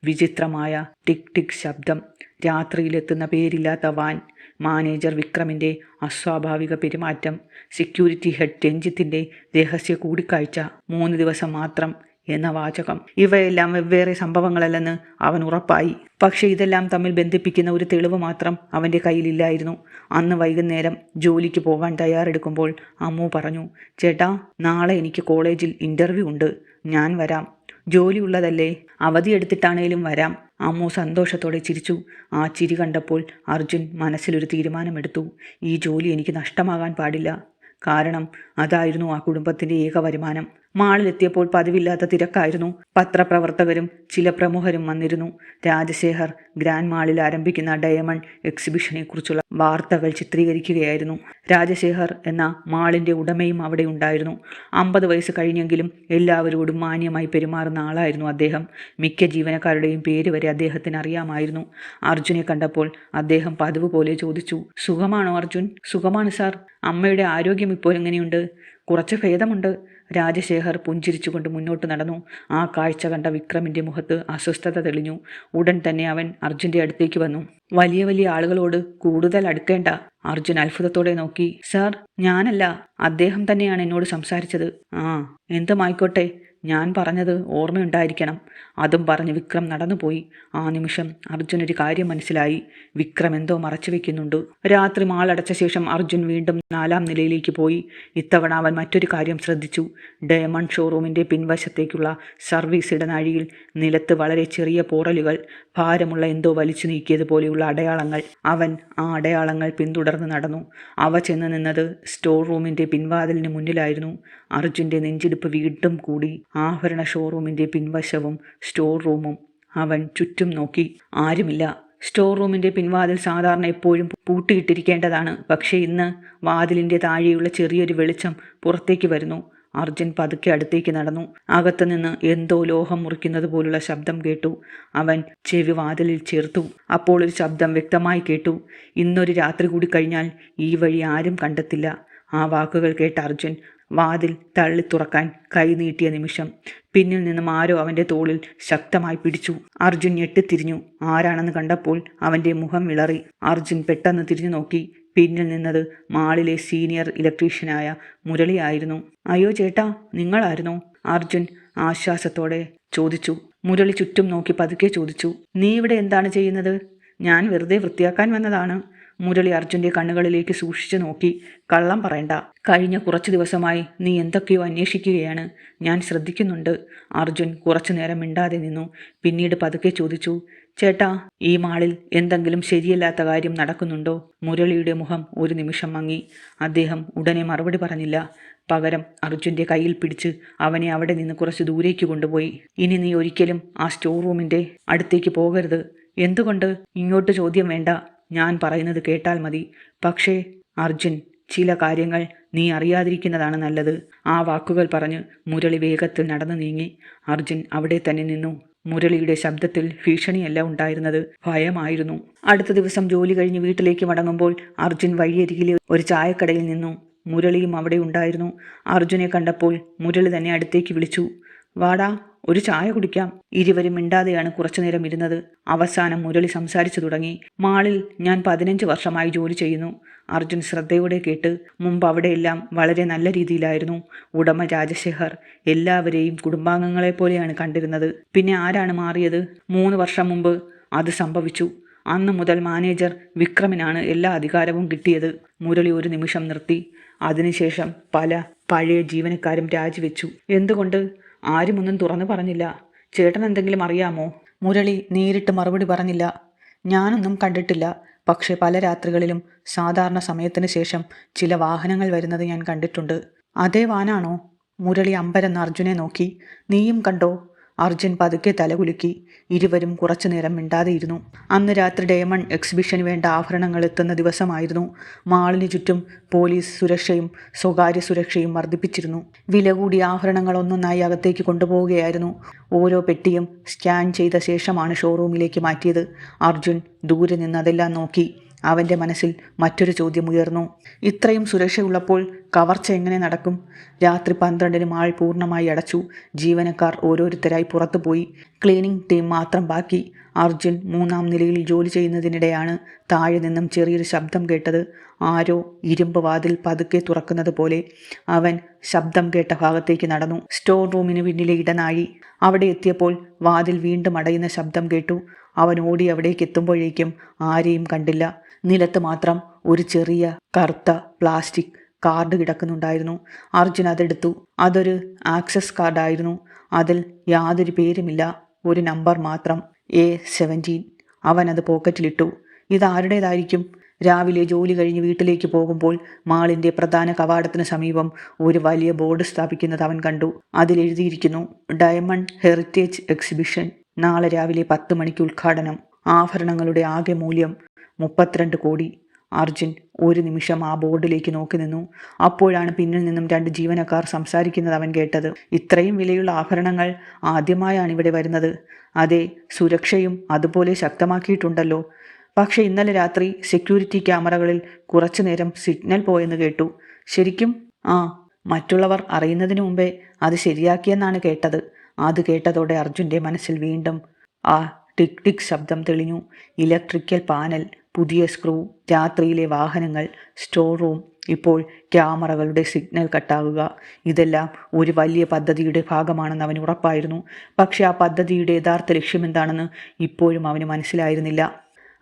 വിചിത്രമായ ടിക് ടിക് ശബ്ദം, രാത്രിയിലെത്തുന്ന പേരില്ലാത്ത വാൻ, മാനേജർ വിക്രമിൻ്റെ അസ്വാഭാവിക പെരുമാറ്റം, സെക്യൂരിറ്റി ഹെഡ് രഞ്ജിത്തിൻ്റെ രഹസ്യ കൂടിക്കാഴ്ച, 3 ദിവസം മാത്രം എന്ന വാചകം. ഇവയെല്ലാം വെവ്വേറെ സംഭവങ്ങളല്ലെന്ന് അവൻ ഉറപ്പായി. പക്ഷേ ഇതെല്ലാം തമ്മിൽ ബന്ധിപ്പിക്കുന്ന ഒരു തെളിവ് മാത്രം അവൻ്റെ കയ്യിലില്ലായിരുന്നു. അന്ന് വൈകുന്നേരം ജോലിക്ക് പോകാൻ തയ്യാറെടുക്കുമ്പോൾ അമ്മു പറഞ്ഞു, ചേട്ടാ, നാളെ എനിക്ക് കോളേജിൽ ഇൻ്റർവ്യൂ ഉണ്ട്, ഞാൻ വരാം. ജോലിയുള്ളതല്ലേ, അവധിയെടുത്തിട്ടാണേലും വരാം. അമ്മു സന്തോഷത്തോടെ ചിരിച്ചു. ആ ചിരി കണ്ടപ്പോൾ അർജുൻ മനസ്സിലൊരു തീരുമാനമെടുത്തു. ഈ ജോലി എനിക്ക് നഷ്ടമാകാൻ പാടില്ല. കാരണം അതായിരുന്നു ആ കുടുംബത്തിൻ്റെ ഏക വരുമാനം. മാളിലെത്തിയപ്പോൾ പതിവില്ലാത്ത തിരക്കായിരുന്നു. പത്രപ്രവർത്തകരും ചില പ്രമുഖരും വന്നിരുന്നു. രാജശേഖർ ഗ്രാൻഡ് മാളിൽ ആരംഭിക്കുന്ന ഡയമണ്ട് എക്സിബിഷനെക്കുറിച്ചുള്ള വാർത്തകൾ ചിത്രീകരിക്കുകയായിരുന്നു. രാജശേഖർ എന്ന മാളിൻ്റെ ഉടമയും അവിടെ ഉണ്ടായിരുന്നു. 50 വയസ്സ് കഴിഞ്ഞെങ്കിലും എല്ലാവരോടും മാന്യമായി പെരുമാറുന്ന ആളായിരുന്നു അദ്ദേഹം. മിക്ക ജീവനക്കാരുടെയും പേര് വരെ അദ്ദേഹത്തിന് അറിയാമായിരുന്നു. അർജുനെ കണ്ടപ്പോൾ അദ്ദേഹം പതിവ് പോലെ ചോദിച്ചു, സുഖമാണോ അർജുൻ? സുഖമാണ് സാർ. അമ്മയുടെ ആരോഗ്യം ഇപ്പോൾ എങ്ങനെയുണ്ട്? കുറച്ച് ഭേദമുണ്ട്. രാജശേഖർ പുഞ്ചിരിച്ചുകൊണ്ട് മുന്നോട്ട് നടന്നു. ആ കാഴ്ച കണ്ട വിക്രമിൻ്റെ മുഖത്ത് അസ്വസ്ഥത തെളിഞ്ഞു. ഉടൻ തന്നെ അവൻ അർജുൻ്റെ അടുത്തേക്ക് വന്നു. വലിയ വലിയ ആളുകളോട് കൂടുതൽ അടുക്കേണ്ട. അർജുൻ അത്ഭുതത്തോടെ നോക്കി. സാർ, ഞാനല്ല, അദ്ദേഹം തന്നെയാണ് എന്നോട് സംസാരിച്ചത്. ആ, എന്തുമായിക്കോട്ടെ, ഞാൻ പറഞ്ഞത് ഓർമ്മയുണ്ടായിരിക്കണം. അതും പറഞ്ഞ് വിക്രം നടന്നുപോയി. ആ നിമിഷം അർജുനൊരു കാര്യം മനസ്സിലായി. വിക്രം എന്തോ മറച്ചു വെക്കുന്നുണ്ട്. രാത്രി മാളടച്ച ശേഷം അർജുൻ വീണ്ടും 4ാം നിലയിലേക്ക് പോയി. ഇത്തവണ അവൻ മറ്റൊരു കാര്യം ശ്രദ്ധിച്ചു. ഡയമണ്ട് ഷോറൂമിൻ്റെ പിൻവശത്തേക്കുള്ള സർവീസ് ഇടനാഴിയിൽ നിലത്ത് വളരെ ചെറിയ പോറലുകൾ, ഭാരമുള്ള എന്തോ വലിച്ചു നീക്കിയതുപോലെയുള്ള അടയാളങ്ങൾ. അവൻ ആ അടയാളങ്ങൾ പിന്തുടർന്ന് നടന്നു. അവ ചെന്ന് നിന്നത് സ്റ്റോർ റൂമിൻ്റെ പിൻവാതിലിന് മുന്നിലായിരുന്നു. അർജുൻ്റെ നെഞ്ചിടിപ്പ് വീണ്ടും കൂടി. ആഭരണ ഷോറൂമിൻ്റെ പിൻവശവും സ്റ്റോർ റൂമും. അവൻ ചുറ്റും നോക്കി. ആരുമില്ല. സ്റ്റോർ റൂമിൻ്റെ പിൻവാതിൽ സാധാരണ എപ്പോഴും പൂട്ടിയിട്ടിരിക്കേണ്ടതാണ്. പക്ഷേ ഇന്ന് വാതിലിൻ്റെ താഴെയുള്ള ചെറിയൊരു വെളിച്ചം പുറത്തേക്ക് വരുന്നു. അർജുൻ പതുക്കെ അടുത്തേക്ക് നടന്നു. അകത്തുനിന്ന് എന്തോ ലോഹം മുറിക്കുന്നത് പോലുള്ള ശബ്ദം കേട്ടു. അവൻ ചെവി വാതിലിൽ ചേർത്തു. അപ്പോൾ ഒരു ശബ്ദം വ്യക്തമായി കേട്ടു. ഇന്നൊരു രാത്രി കൂടി കഴിഞ്ഞാൽ ഈ വഴി ആരും കണ്ടെത്തില്ല. ആ വാക്കുകൾ കേട്ട അർജുൻ വാതിൽ തള്ളി തുറക്കാൻ കൈ നീട്ടിയ നിമിഷം പിന്നിൽ നിന്നും ആരോ അവൻ്റെ തോളിൽ ശക്തമായി പിടിച്ചു. അർജുൻ ഞെട്ടിത്തിരിഞ്ഞു. ആരാണെന്ന് കണ്ടപ്പോൾ അവൻ്റെ മുഖം വിളറി. അർജുൻ പെട്ടെന്ന് തിരിഞ്ഞു നോക്കി. പിന്നിൽ നിന്നത് മാളിലെ സീനിയർ ഇലക്ട്രീഷ്യനായ മുരളിയായിരുന്നു. അയ്യോ ചേട്ടാ, നിങ്ങളായിരുന്നോ? അർജുൻ ആശ്വാസത്തോടെ ചോദിച്ചു. മുരളി ചുറ്റും നോക്കി പതുക്കെ ചോദിച്ചു, നീ ഇവിടെ എന്താണ് ചെയ്യുന്നത്? ഞാൻ വെറുതെ വൃത്തിയാക്കാൻ വന്നതാണ്. മുരളി അർജുൻ്റെ കണ്ണുകളിലേക്ക് സൂക്ഷിച്ചു നോക്കി. കള്ളം പറയണ്ട. കഴിഞ്ഞ കുറച്ച് ദിവസമായി നീ എന്തൊക്കെയോ അന്വേഷിക്കുകയാണ്. ഞാൻ ശ്രദ്ധിക്കുന്നുണ്ട്. അർജുൻ കുറച്ചു നേരം മിണ്ടാതെ നിന്നു. പിന്നീട് പതുക്കെ ചോദിച്ചു, ചേട്ടാ, ഈ മാളിൽ എന്തെങ്കിലും ശരിയല്ലാത്ത കാര്യം നടക്കുന്നുണ്ടോ? മുരളിയുടെ മുഖം ഒരു നിമിഷം മങ്ങി. അദ്ദേഹം ഉടനെ മറുപടി പറഞ്ഞില്ല. പകരം അർജുൻ്റെ കയ്യിൽ പിടിച്ച് അവനെ അവിടെ നിന്ന് കുറച്ച് ദൂരേക്ക് കൊണ്ടുപോയി. ഇനി നീ ഒരിക്കലും ആ സ്റ്റോർ റൂമിൻ്റെ അടുത്തേക്ക് പോകരുത്. എന്തുകൊണ്ട്? ഇങ്ങോട്ട് ചോദ്യം വേണ്ട. ഞാൻ പറയുന്നത് കേട്ടാൽ മതി. പക്ഷേ അർജുൻ, ചില കാര്യങ്ങൾ നീ അറിയാതിരിക്കുന്നതാണ് നല്ലത്. ആ വാക്കുകൾ പറഞ്ഞ് മുരളി വേഗത്തിൽ നടന്നു നീങ്ങി. അർജുൻ അവിടെ തന്നെ നിന്നു. മുരളിയുടെ ശബ്ദത്തിൽ ഭീഷണിയല്ല ഉണ്ടായിരുന്നത്, ഭയമായിരുന്നു. അടുത്ത ദിവസം ജോലി കഴിഞ്ഞ് വീട്ടിലേക്ക് മടങ്ങുമ്പോൾ അർജുൻ വഴിയരികിലെ ഒരു ചായക്കടയിൽ നിന്നു. മുരളിയും അവിടെ ഉണ്ടായിരുന്നു. അർജുനെ കണ്ടപ്പോൾ മുരളി തന്നെ അടുത്തേക്ക് വിളിച്ചു. വാടാ, ഒരു ചായ കുടിക്കാം. ഇരുവരും മിണ്ടാതെയാണ് കുറച്ചുനേരം ഇരുന്നത്. അവസാനം മുരളി സംസാരിച്ചു തുടങ്ങി. മാളിൽ ഞാൻ 15 വർഷമായി ജോലി ചെയ്യുന്നു. അർജുൻ ശ്രദ്ധയോടെ കേട്ട്. മുമ്പ് അവിടെയെല്ലാം വളരെ നല്ല രീതിയിലായിരുന്നു. ഉടമ രാജശേഖർ എല്ലാവരെയും കുടുംബാംഗങ്ങളെ പോലെയാണ് കണ്ടിരുന്നത്. പിന്നെ ആരാണ് മാറിയത്? 3 വർഷം മുമ്പ് അത് സംഭവിച്ചു. അന്ന് മുതൽ മാനേജർ വിക്രമിനാണ് എല്ലാ അധികാരവും കിട്ടിയത്. മുരളി ഒരു നിമിഷം നിർത്തി. അതിനുശേഷം പല പഴയ ജീവനക്കാരും രാജിവെച്ചു. എന്തുകൊണ്ട്? ആരുമൊന്നും തുറന്നു പറഞ്ഞില്ല. ചേട്ടൻ എന്തെങ്കിലും അറിയാമോ? മുരളി നേരിട്ട് മറുപടി പറഞ്ഞില്ല. ഞാനൊന്നും കണ്ടിട്ടില്ല. പക്ഷെ പല രാത്രികളിലും സാധാരണ സമയത്തിന് ശേഷം ചില വാഹനങ്ങൾ വരുന്നത് ഞാൻ കണ്ടിട്ടുണ്ട്. അതേ വാനാണോ? മുരളി അമ്പരന്ന് അർജുനെ നോക്കി. നീയും കണ്ടോ? അർജുൻ പതുക്കെ തലകുലുക്കി. ഇരുവരും കുറച്ചുനേരം മിണ്ടാതെയിരുന്നു. അന്ന് രാത്രി ഡയമണ്ട് എക്സിബിഷന് വേണ്ട ആഭരണങ്ങൾ എത്തുന്ന ദിവസമായിരുന്നു. മാളിന് ചുറ്റും പോലീസ് സുരക്ഷയും സ്വകാര്യ സുരക്ഷയും വർദ്ധിപ്പിച്ചിരുന്നു. വില കൂടിയ ആഭരണങ്ങൾ ഒന്നൊന്നായി അകത്തേക്ക് കൊണ്ടുപോവുകയായിരുന്നു. ഓരോ പെട്ടിയും സ്കാൻ ചെയ്ത ശേഷമാണ് ഷോറൂമിലേക്ക് മാറ്റിയത്. അർജുൻ ദൂരെ നിന്ന് അതെല്ലാം നോക്കി. അവൻ്റെ മനസ്സിൽ മറ്റൊരു ചോദ്യം ഉയർന്നു. ഇത്രയും സുരക്ഷയുള്ളപ്പോൾ കവർച്ച എങ്ങനെ നടക്കും? രാത്രി 12-ന് മാൾ പൂർണ്ണമായി അടച്ചു. ജീവനക്കാർ ഓരോരുത്തരായി പുറത്തുപോയി. ക്ലീനിംഗ് ടീം മാത്രം ബാക്കി. അർജുൻ 3-ാം നിലയിൽ ജോലി ചെയ്യുന്നതിനിടെയാണ് താഴെ നിന്നും ചെറിയൊരു ശബ്ദം കേട്ടത്. ആരോ ഇരുമ്പ് വാതിൽ പതുക്കെ തുറക്കുന്നത് പോലെ. അവൻ ശബ്ദം കേട്ട ഭാഗത്തേക്ക് നടന്നു. സ്റ്റോർ റൂമിന് പിന്നിലെ ഇടനാഴി. അവിടെ എത്തിയപ്പോൾ വാതിൽ വീണ്ടും അടയുന്ന ശബ്ദം കേട്ടു. അവൻ ഓടി അവിടേക്ക് എത്തുമ്പോഴേക്കും ആരെയും കണ്ടില്ല. നിലത്ത് മാത്രം ഒരു ചെറിയ കറുത്ത പ്ലാസ്റ്റിക് കാർഡ് കിടക്കുന്നുണ്ടായിരുന്നു. അർജുൻ അതെടുത്തു. അതൊരു ആക്സസ് കാർഡായിരുന്നു. അതിൽ യാതൊരു പേരുമില്ല, ഒരു നമ്പർ മാത്രം, A17. അവൻ അത് പോക്കറ്റിലിട്ടു. ഇതാരുടേതായിരിക്കും? രാവിലെ ജോലി കഴിഞ്ഞ് വീട്ടിലേക്ക് പോകുമ്പോൾ മാളിൻ്റെ പ്രധാന കവാടത്തിന് സമീപം ഒരു വലിയ ബോർഡ് സ്ഥാപിക്കുന്നത് അവൻ കണ്ടു. അതിലെഴുതിയിരിക്കുന്നു, ഡയമണ്ട് ഹെറിറ്റേജ് എക്സിബിഷൻ. നാളെ രാവിലെ 10 മണിക്ക് ഉദ്ഘാടനം. ആഭരണങ്ങളുടെ ആകെ മൂല്യം 32 കോടി. അർജുൻ ഒരു നിമിഷം ആ ബോർഡിലേക്ക് നോക്കി നിന്നു. അപ്പോഴാണ് പിന്നിൽ നിന്നും 2 ജീവനക്കാർ സംസാരിക്കുന്നത് അവൻ കേട്ടത്. ഇത്രയും വിലയുള്ള ആഭരണങ്ങൾ ആദ്യമായാണ് ഇവിടെ വരുന്നത്. അതെ, സുരക്ഷയും അതുപോലെ ശക്തമാക്കിയിട്ടുണ്ടല്ലോ. പക്ഷേ ഇന്നലെ രാത്രി സെക്യൂരിറ്റി ക്യാമറകളിൽ കുറച്ചു നേരം സിഗ്നൽ പോയെന്ന് കേട്ടു. ശരിക്കും? ആ, മറ്റുള്ളവർ അറിയുന്നതിന് മുമ്പേ അത് ശരിയാക്കിയെന്നാണ് കേട്ടത്. അത് കേട്ടതോടെ അർജുൻ്റെ മനസ്സിൽ വീണ്ടും ആ ടിക് ടിക് ശബ്ദം തെളിഞ്ഞു. ഇലക്ട്രിക്കൽ പാനൽ, പുതിയ സ്ക്രൂ, രാത്രിയിലെ വാഹനങ്ങൾ, സ്റ്റോർ റൂം, ഇപ്പോൾ ക്യാമറകളുടെ സിഗ്നൽ കട്ടാകുക. ഇതെല്ലാം ഒരു വലിയ പദ്ധതിയുടെ ഭാഗമാണെന്ന് അവന് ഉറപ്പായിരുന്നു. പക്ഷേ ആ പദ്ധതിയുടെ യഥാർത്ഥ ലക്ഷ്യമെന്താണെന്ന് ഇപ്പോഴും അവന് മനസ്സിലായിരുന്നില്ല.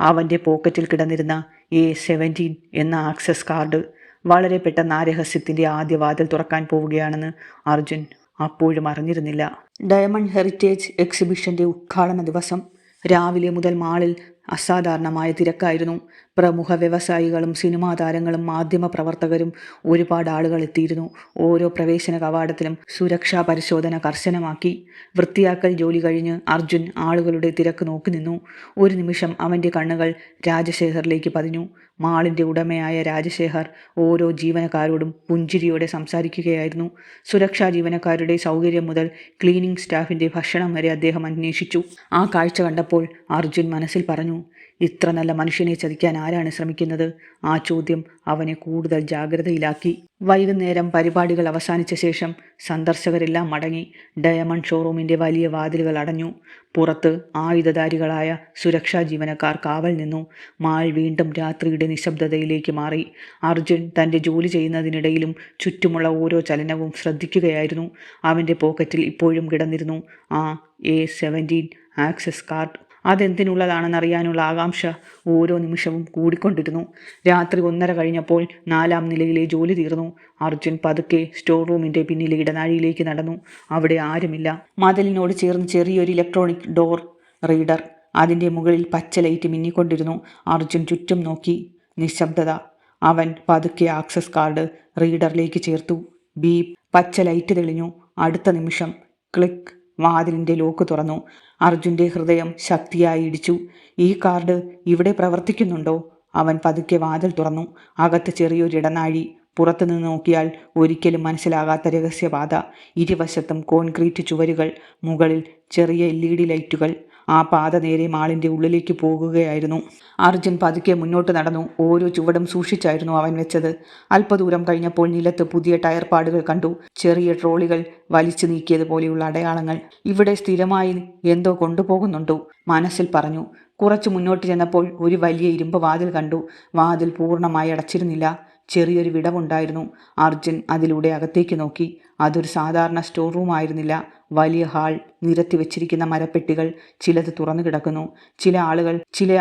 അവൻ്റെ പോക്കറ്റിൽ കിടന്നിരുന്ന A17 എന്ന ആക്സസ് കാർഡ് വളരെ പെട്ടെന്ന് ആ രഹസ്യത്തിൻ്റെ ആദ്യ വാതിൽ തുറക്കാൻ പോവുകയാണെന്ന് അർജുൻ അപ്പോഴും അറിഞ്ഞിരുന്നില്ല. ഡയമണ്ട് ഹെറിറ്റേജ് എക്സിബിഷൻ്റെ ഉദ്ഘാടന ദിവസം രാവിലെ മുതൽ മാളിൽ അസാധാരണമായ തിരക്കായിരുന്നു. പ്രമുഖ വ്യവസായികളും സിനിമാ താരങ്ങളും മാധ്യമപ്രവർത്തകരും ഒരുപാട് ആളുകൾ എത്തിയിരുന്നു. ഓരോ പ്രവേശന കവാടത്തിലും സുരക്ഷാ പരിശോധന കർശനമാക്കി. വൃത്തിയാക്കൽ ജോലി കഴിഞ്ഞ് അർജുൻ ആളുകളുടെ തിരക്ക് നോക്കി നിന്നു. ഒരു നിമിഷം അവൻ്റെ കണ്ണുകൾ രാജശേഖറിലേക്ക് പതിഞ്ഞു. മാളിൻ്റെ ഉടമയായ രാജശേഖർ ഓരോ ജീവനക്കാരോടും പുഞ്ചിരിയോടെ സംസാരിക്കുകയായിരുന്നു. സുരക്ഷാ ജീവനക്കാരുടെ സൗകര്യം മുതൽ ക്ലീനിംഗ് സ്റ്റാഫിൻ്റെ ഭക്ഷണം വരെ അദ്ദേഹം അന്വേഷിച്ചു. ആ കാഴ്ച കണ്ടപ്പോൾ അർജുൻ മനസ്സിൽ പറഞ്ഞു, ഇത്ര നല്ല മനുഷ്യനെ ചതിക്കാൻ ആരാണ് ശ്രമിക്കുന്നത്? ആ ചോദ്യം അവനെ കൂടുതൽ ജാഗ്രതയിലാക്കി. വൈകുന്നേരം പരിപാടികൾ അവസാനിച്ച ശേഷം സന്ദർശകരെല്ലാം മടങ്ങി. ഡയമണ്ട് ഷോറൂമിൻ്റെ വലിയ വാതിലുകൾ അടഞ്ഞു. പുറത്ത് ആയുധധാരികളായ സുരക്ഷാ ജീവനക്കാർ കാവൽ നിന്നു. മാൾ വീണ്ടും രാത്രിയുടെ നിശബ്ദതയിലേക്ക് മാറി. അർജുൻ തൻ്റെ ജോലി ചെയ്യുന്നതിനിടയിലും ചുറ്റുമുള്ള ഓരോ ചലനവും ശ്രദ്ധിക്കുകയായിരുന്നു. അവൻ്റെ പോക്കറ്റിൽ ഇപ്പോഴും കിടന്നിരുന്നു ആ A17 ആക്സസ് കാർഡ്. അതെന്തിനുള്ളതാണെന്നറിയാനുള്ള ആകാംക്ഷ ഓരോ നിമിഷവും കൂടിക്കൊണ്ടിരുന്നു. രാത്രി 1:30 കഴിഞ്ഞപ്പോൾ 4-ാം നിലയിലെ ജോലി തീർന്നു. അർജുൻ പതുക്കെ സ്റ്റോർ റൂമിൻ്റെ പിന്നിലെ ഇടനാഴിയിലേക്ക് നടന്നു. അവിടെ ആരുമില്ല. മതിലിനോട് ചേർന്ന് ചെറിയൊരു ഇലക്ട്രോണിക് ഡോർ റീഡർ. അതിൻ്റെ മുകളിൽ പച്ച ലൈറ്റ് മിന്നിക്കൊണ്ടിരുന്നു. അർജുൻ ചുറ്റും നോക്കി. നിശബ്ദത. അവൻ പതുക്കെ ആക്സസ് കാർഡ് റീഡറിലേക്ക് ചേർത്തു. ബീപ്പ്. പച്ച ലൈറ്റ് തെളിഞ്ഞു. അടുത്ത നിമിഷം ക്ലിക്ക്. വാതിലിൻ്റെ ലോക്ക് തുറന്നു. അർജുൻ്റെ ഹൃദയം ശക്തിയായി ഇടിച്ചു. ഈ കാർഡ് ഇവിടെ പ്രവർത്തിക്കുന്നുണ്ടോ? അവൻ പതുക്കെ വാതിൽ തുറന്നു. അകത്ത് ചെറിയൊരു ഇടനാഴി. പുറത്തുനിന്ന് നോക്കിയാൽ ഒരിക്കലും മനസ്സിലാകാത്ത രഹസ്യപാത. ഇരുവശത്തും കോൺക്രീറ്റ് ചുവരുകൾ, മുകളിൽ ചെറിയ LED ലൈറ്റുകൾ. ആ പാത നേരെ മാളിൻ്റെ ഉള്ളിലേക്ക് പോകുകയായിരുന്നു. അർജുൻ പതുക്കെ മുന്നോട്ട് നടന്നു. ഓരോ ചുവടും സൂക്ഷിച്ചായിരുന്നു അവൻ വെച്ചത്. അല്പദൂരം കഴിഞ്ഞപ്പോൾ നിലത്ത് പുതിയ ടയർ പാടുകൾ കണ്ടു. ചെറിയ ട്രോളികൾ വലിച്ചു നീക്കിയതുപോലെയുള്ള അടയാളങ്ങൾ. ഇവിടെ സ്ഥിരമായി എന്തോ കൊണ്ടുപോകുന്നുണ്ടോ? മനസ്സിൽ പറഞ്ഞു. കുറച്ച് മുന്നോട്ട് ചെന്നപ്പോൾ ഒരു വലിയ ഇരുമ്പ് വാതിൽ കണ്ടു. വാതിൽ പൂർണ്ണമായി അടച്ചിരുന്നില്ല. ചെറിയൊരു വിടവുണ്ടായിരുന്നു. അർജുൻ അതിലൂടെ അകത്തേക്ക് നോക്കി. അതൊരു സാധാരണ സ്റ്റോർ റൂം ആയിരുന്നില്ല. വലിയ ഹാൾ, നിരത്തി വെച്ചിരിക്കുന്ന മരപ്പെട്ടികൾ, ചിലത് തുറന്നു കിടക്കുന്നു. ചില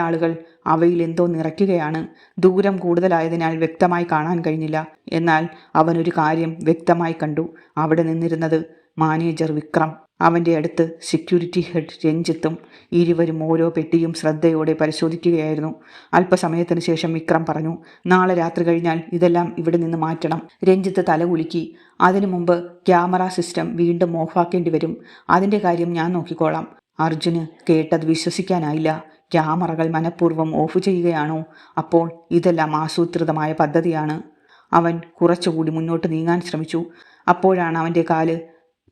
ആളുകൾ അവയിൽ എന്തോ നിറയ്ക്കുകയാണ്. ദൂരം കൂടുതലായതിനാൽ വ്യക്തമായി കാണാൻ കഴിഞ്ഞില്ല. എന്നാൽ അവനൊരു കാര്യം വ്യക്തമായി കണ്ടു. അവിടെ നിന്നിരുന്നത് മാനേജർ വിക്രം. അവൻ്റെ അടുത്ത് സെക്യൂരിറ്റി ഹെഡ് രഞ്ജിത്തും. ഇരുവരും ഓരോ പെട്ടിയും ശ്രദ്ധയോടെ പരിശോധിക്കുകയായിരുന്നു. അല്പസമയത്തിന് ശേഷം വിക്രം പറഞ്ഞു, നാളെ രാത്രി കഴിഞ്ഞാൽ ഇതെല്ലാം ഇവിടെ നിന്ന് മാറ്റണം. രഞ്ജിത്ത് തലകുലുക്കി. അതിനു മുമ്പ് ക്യാമറ സിസ്റ്റം വീണ്ടും ഓഫാക്കേണ്ടി വരും. അതിൻ്റെ കാര്യം ഞാൻ നോക്കിക്കോളാം. അർജുന് കേട്ടത് വിശ്വസിക്കാനായില്ല. ക്യാമറകൾ മനഃപൂർവ്വം ഓഫ് ചെയ്യുകയാണോ? അപ്പോൾ ഇതെല്ലാം ആസൂത്രിതമായ പദ്ധതിയാണ്. അവൻ കുറച്ചുകൂടി മുന്നോട്ട് നീങ്ങാൻ ശ്രമിച്ചു. അപ്പോഴാണ് അവൻ്റെ കാല്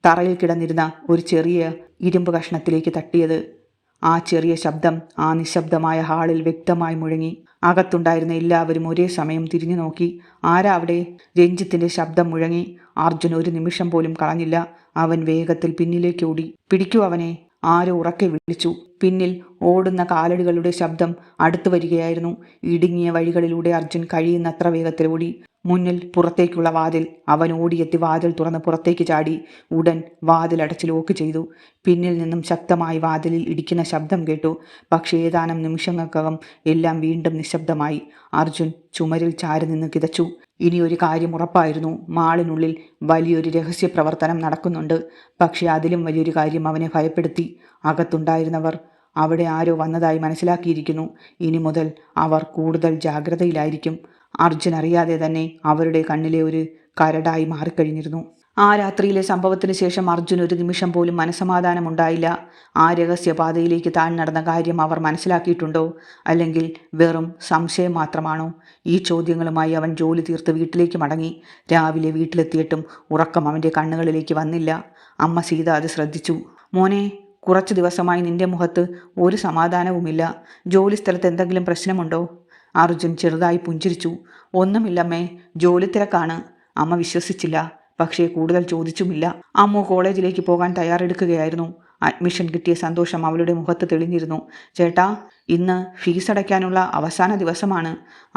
തറയിൽ കിടന്നിരുന്ന ഒരു ചെറിയ ഇരുമ്പ് കഷ്ണത്തിലേക്ക് തട്ടിയത്. ആ ചെറിയ ശബ്ദം ആ നിശബ്ദമായ ഹാളിൽ വ്യക്തമായി മുഴങ്ങി. അകത്തുണ്ടായിരുന്ന എല്ലാവരും ഒരേ സമയം തിരിഞ്ഞു നോക്കി. ആരാ അവിടെ? രഞ്ജിത്തിൻ്റെ ശബ്ദം മുഴങ്ങി. അർജുൻ ഒരു നിമിഷം പോലും കളഞ്ഞില്ല. അവൻ വേഗത്തിൽ പിന്നിലേക്ക് ഓടി. പിടിക്കൂ അവനെ! ആരോ ഉറക്കെ വിളിച്ചു. പിന്നിൽ ഓടുന്ന കാലടികളുടെ ശബ്ദം അടുത്തു വരികയായിരുന്നു. ഇടുങ്ങിയ വഴികളിലൂടെ അർജുൻ കഴിയുന്നത്ര വേഗത്തിൽ ഓടി. മുന്നിൽ പുറത്തേക്കുള്ള വാതിൽ. അവൻ ഓടിയെത്തി വാതിൽ തുറന്ന് പുറത്തേക്ക് ചാടി. ഉടൻ വാതിലടച്ച് ലോക്ക് ചെയ്തു. പിന്നിൽ നിന്നും ശക്തമായി വാതിലിൽ ഇടിക്കുന്ന ശബ്ദം കേട്ടു. പക്ഷേ ഏതാനും നിമിഷങ്ങൾക്കകം എല്ലാം വീണ്ടും നിശബ്ദമായി. അർജുൻ ചുമരിൽ ചാരി നിന്ന് കിതച്ചു. ഇനി ഒരു കാര്യം ഉറപ്പായിരുന്നു. മാളിനുള്ളിൽ വലിയൊരു രഹസ്യ പ്രവർത്തനം നടക്കുന്നുണ്ട്. പക്ഷേ അതിലും വലിയൊരു കാര്യം അവനെ ഭയപ്പെടുത്തി. അകത്തുണ്ടായിരുന്നവർ അവിടെ ആരോ വന്നതായി മനസ്സിലാക്കിയിരിക്കുന്നു. ഇനി മുതൽ അവർ കൂടുതൽ ജാഗ്രതയിലായിരിക്കും. അർജുൻ അറിയാതെ തന്നെ അവരുടെ കണ്ണിലെ ഒരു കരടായി മാറിക്കഴിഞ്ഞിരുന്നു. ആ രാത്രിയിലെ സംഭവത്തിന് ശേഷം അർജുൻ ഒരു നിമിഷം പോലും മനസ്സമാധാനമുണ്ടായില്ല. ആ രഹസ്യപാതയിലേക്ക് താൻ നടന്ന കാര്യം അവർ മനസ്സിലാക്കിയിട്ടുണ്ടോ? അല്ലെങ്കിൽ വെറും സംശയം മാത്രമാണോ? ഈ ചോദ്യങ്ങളുമായി അവൻ ജോലി തീർത്ത് വീട്ടിലേക്ക് മടങ്ങി. രാവിലെ വീട്ടിലെത്തിയിട്ടും ഉറക്കം അവൻ്റെ കണ്ണുകളിലേക്ക് വന്നില്ല. അമ്മ സീത അത് ശ്രദ്ധിച്ചു. മോനെ, കുറച്ച് ദിവസമായി നിന്റെ മുഖത്ത് ഒരു സമാധാനവുമില്ല. ജോലി സ്ഥലത്ത് എന്തെങ്കിലും പ്രശ്നമുണ്ടോ? അർജുൻ ചെറുതായി പുഞ്ചിരിച്ചു. ഒന്നുമില്ലമ്മേ, ജോലി തിരക്കാണ്. അമ്മ വിശ്വസിച്ചില്ല. പക്ഷേ കൂടുതൽ ചോദിച്ചുമില്ല. അമ്മു കോളേജിലേക്ക് പോകാൻ തയ്യാറെടുക്കുകയായിരുന്നു. അഡ്മിഷൻ കിട്ടിയ സന്തോഷം അവളുടെ മുഖത്ത് തെളിഞ്ഞിരുന്നു. ചേട്ടാ, ഇന്ന് ഫീസ് അടയ്ക്കാനുള്ള അവസാന ദിവസമാണ്.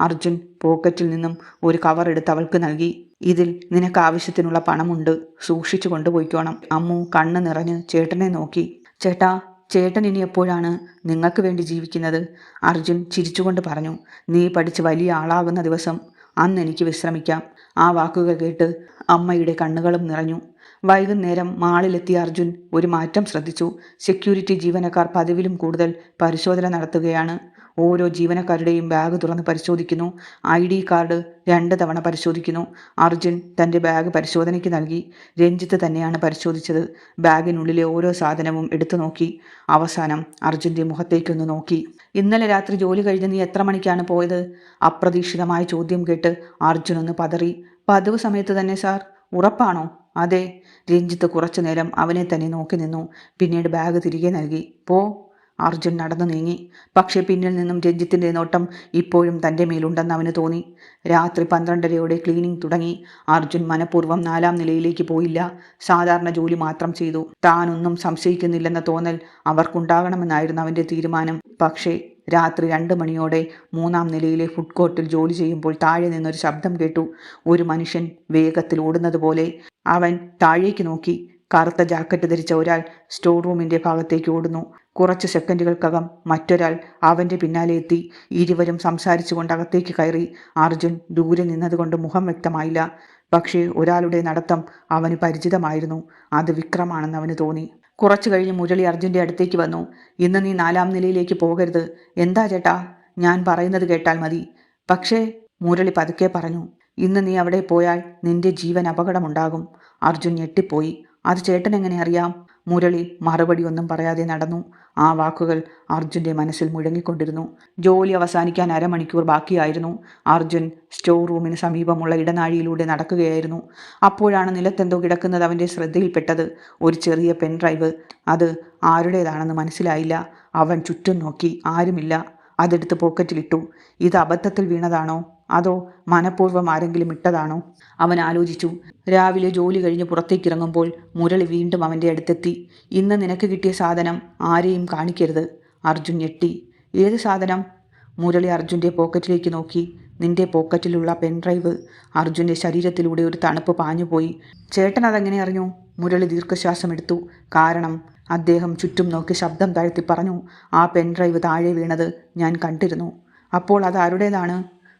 അർജുൻ പോക്കറ്റിൽ നിന്നും ഒരു കവർ എടുത്ത് അവൾക്ക് നൽകി. ഇതിൽ നിനക്ക് ആവശ്യത്തിനുള്ള പണമുണ്ട്. സൂക്ഷിച്ചു കൊണ്ടുപോയിക്കോണം. അമ്മു കണ്ണ് നിറഞ്ഞ് ചേട്ടനെ നോക്കി. ചേട്ടാ, ചേട്ടൻ ഇനി എപ്പോഴാണ് നിങ്ങൾക്ക് വേണ്ടി ജീവിക്കുന്നത്? അർജുൻ ചിരിച്ചുകൊണ്ട് പറഞ്ഞു. നീ പഠിച്ച് വലിയ ആളാകുന്ന ദിവസം. അന്ന് എനിക്ക് വിശ്രമിക്കാം. ആ വാക്കുകൾ കേട്ട് അമ്മയുടെ കണ്ണുകളും നിറഞ്ഞു. വൈകുന്നേരം മാളിലെത്തിയ അർജുൻ ഒരു മാറ്റം ശ്രദ്ധിച്ചു. സെക്യൂരിറ്റി ജീവനക്കാർ പതിവിലും കൂടുതൽ പരിശോധന നടത്തുകയാണ്. ഓരോ ജീവനക്കാരുടെയും ബാഗ് തുറന്ന് പരിശോധിക്കുന്നു. ID കാർഡ് 2 തവണ പരിശോധിക്കുന്നു. അർജുൻ തൻ്റെ ബാഗ് പരിശോധനയ്ക്ക് നൽകി. രഞ്ജിത്ത് തന്നെയാണ് പരിശോധിച്ചത്. ബാഗിനുള്ളിലെ ഓരോ സാധനവും എടുത്തു നോക്കി. അവസാനം അർജുൻ്റെ മുഖത്തേക്കൊന്ന് നോക്കി. ഇന്നലെ രാത്രി ജോലി കഴിഞ്ഞ് നീ എത്ര മണിക്കാണ് പോയത്? അപ്രതീക്ഷിതമായ ചോദ്യം കേട്ട് അർജുൻ ഒന്ന് പതറി. പതിവ് സമയത്ത് തന്നെ സാർ. ഉറപ്പാണോ? അതെ. രഞ്ജിത്ത് കുറച്ചു നേരം അവനെ തന്നെ നോക്കി നിന്നു. പിന്നീട് ബാഗ് തിരികെ നൽകി. പോ. അർജുൻ നടന്നു നീങ്ങി. പക്ഷേ പിന്നിൽ നിന്നും രഞ്ജിത്തിൻ്റെ നോട്ടം ഇപ്പോഴും തൻ്റെ മേലുണ്ടെന്ന് അവന് തോന്നി. രാത്രി 12:30 ക്ലീനിങ് തുടങ്ങി. അർജുൻ മനഃപൂർവ്വം 4-ാം നിലയിലേക്ക് പോയില്ല. സാധാരണ ജോലി മാത്രം ചെയ്തു. താനൊന്നും സംശയിക്കുന്നില്ലെന്ന തോന്നൽ അവർക്കുണ്ടാകണമെന്നായിരുന്നു അവൻ്റെ തീരുമാനം. പക്ഷേ രാത്രി 2 മണിയോടെ 3-ാം നിലയിലെ ഫുഡ് കോർട്ടിൽ ജോലി ചെയ്യുമ്പോൾ താഴെ നിന്നൊരു ശബ്ദം കേട്ടു. ഒരു മനുഷ്യൻ വേഗത്തിൽ ഓടുന്നത് പോലെ. അവൻ താഴേക്ക് നോക്കി. കറുത്ത ജാക്കറ്റ് ധരിച്ച ഒരാൾ സ്റ്റോർ റൂമിൻ്റെ ഭാഗത്തേക്ക് ഓടുന്നു. കുറച്ച് സെക്കൻഡുകൾക്കകം മറ്റൊരാൾ അവൻ്റെ പിന്നാലെ എത്തി. ഇരുവരും സംസാരിച്ചുകൊണ്ട് അകത്തേക്ക് കയറി. അർജുൻ ദൂരെ നിന്നതുകൊണ്ട് മുഖം വ്യക്തമായില്ല. പക്ഷേ ഒരാളുടെ നടത്തം അവന് പരിചിതമായിരുന്നു. അത് വിക്രമാണെന്ന് അവന് തോന്നി. കുറച്ചു കഴിഞ്ഞ് മുരളി അർജുൻ്റെ അടുത്തേക്ക് വന്നു. ഇന്ന് നീ 4-ാം നിലയിലേക്ക് പോകരുത്. എന്താ ചേട്ടാ? ഞാൻ പറയുന്നത് കേട്ടാൽ മതി. പക്ഷേ മുരളി പതുക്കെ പറഞ്ഞു. ഇന്ന് നീ അവിടെ പോയാൽ നിന്റെ ജീവൻ അപകടമുണ്ടാകും. അർജുൻ ഞെട്ടിപ്പോയി. അത് ചേട്ടൻ എങ്ങനെ അറിയാം? മുരളി മറുപടി ഒന്നും പറയാതെ നടന്നു. ആ വാക്കുകൾ അർജുൻ്റെ മനസ്സിൽ മുഴങ്ങിക്കൊണ്ടിരുന്നു. ജോലി അവസാനിക്കാൻ അരമണിക്കൂർ ബാക്കിയായിരുന്നു. അർജുൻ സ്റ്റോർ റൂമിന് സമീപമുള്ള ഇടനാഴിയിലൂടെ നടക്കുകയായിരുന്നു. അപ്പോഴാണ് നിലത്തെന്തോ കിടക്കുന്നത് അവൻ്റെ ശ്രദ്ധയിൽപ്പെട്ടത്. ഒരു ചെറിയ പെൻഡ്രൈവ്. അത് ആരുടേതാണെന്ന് മനസ്സിലായില്ല. അവൻ ചുറ്റും നോക്കി. ആരുമില്ല. അതെടുത്ത് പോക്കറ്റിലിട്ടു. ഇത് അബദ്ധത്തിൽ വീണതാണോ അതോ മനഃപൂർവ്വം ആരെങ്കിലും ഇട്ടതാണോ? അവൻ ആലോചിച്ചു. രാവിലെ ജോലി കഴിഞ്ഞ് പുറത്തേക്കിറങ്ങുമ്പോൾ മുരളി വീണ്ടും അവൻ്റെ അടുത്തെത്തി. ഇന്ന് നിനക്ക് കിട്ടിയ സാധനം ആരെയും കാണിക്കരുത്. അർജുൻ ഞെട്ടി. ഏത് സാധനം? മുരളി അർജുൻ്റെ പോക്കറ്റിലേക്ക് നോക്കി. നിന്റെ പോക്കറ്റിലുള്ള പെൻഡ്രൈവ്. അർജുൻ്റെ ശരീരത്തിലൂടെ ഒരു തണുപ്പ് പാഞ്ഞുപോയി. ചേട്ടൻ അതെങ്ങനെ അറിഞ്ഞു? മുരളി ദീർഘശ്വാസം എടുത്തു. കാരണം അദ്ദേഹം ചുറ്റും നോക്കി ശബ്ദം താഴ്ത്തി പറഞ്ഞു. ആ പെൻഡ്രൈവ് താഴെ വീണത് ഞാൻ കണ്ടിരുന്നു. അപ്പോൾ അത് ആരുടേതാണ്?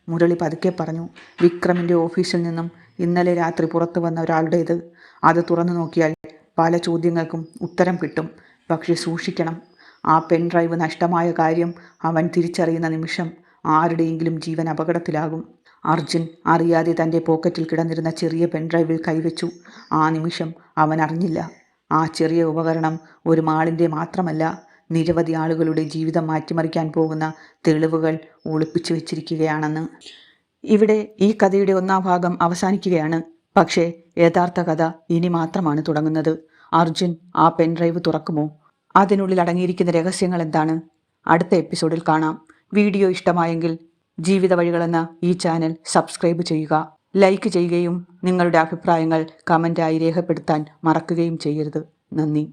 മുരളി പതുക്കെ പറഞ്ഞു. വിക്രമിൻ്റെ ഓഫീസിൽ നിന്നും ഇന്നലെ രാത്രി പുറത്തു വന്ന ഒരാളുടേത്. അത് തുറന്നു നോക്കിയാൽ പല ചോദ്യങ്ങൾക്കും ഉത്തരം കിട്ടും. പക്ഷെ സൂക്ഷിക്കണം. ആ പെൻഡ്രൈവ് നഷ്ടമായ കാര്യം അവൻ തിരിച്ചറിയുന്ന നിമിഷം ആരുടെയെങ്കിലും ജീവൻ അപകടത്തിലാകും. അർജുൻ അറിയാതെ തൻ്റെ പോക്കറ്റിൽ കിടന്നിരുന്ന ചെറിയ പെൻഡ്രൈവിൽ കൈവച്ചു. ആ നിമിഷം അവൻ അറിഞ്ഞില്ല, ആ ചെറിയ ഉപകരണം ഒരു മാളിൻ്റെ മാത്രമല്ല, നിരവധി ആളുകളുടെ ജീവിതം മാറ്റിമറിക്കാൻ പോകുന്ന തെളിവുകൾ ഒളിപ്പിച്ചു വെച്ചിരിക്കുകയാണെന്ന്. ഇവിടെ ഈ കഥയുടെ 1-ാം ഭാഗം അവസാനിക്കുകയാണ്. പക്ഷേ യഥാർത്ഥ കഥ ഇനി മാത്രമാണ് തുടങ്ങുന്നത്. അർജുൻ ആ പെൻഡ്രൈവ് തുറക്കുമോ? അതിനുള്ളിൽ അടങ്ങിയിരിക്കുന്ന രഹസ്യങ്ങൾ എന്താണ്? അടുത്ത എപ്പിസോഡിൽ കാണാം. വീഡിയോ ഇഷ്ടമായെങ്കിൽ ജീവിത വഴികളെന്ന ഈ ചാനൽ സബ്സ്ക്രൈബ് ചെയ്യുക, ലൈക്ക് ചെയ്യുകയും നിങ്ങളുടെ അഭിപ്രായങ്ങൾ കമൻ്റായി രേഖപ്പെടുത്താൻ മറക്കുകയും ചെയ്യരുത്. നന്ദി.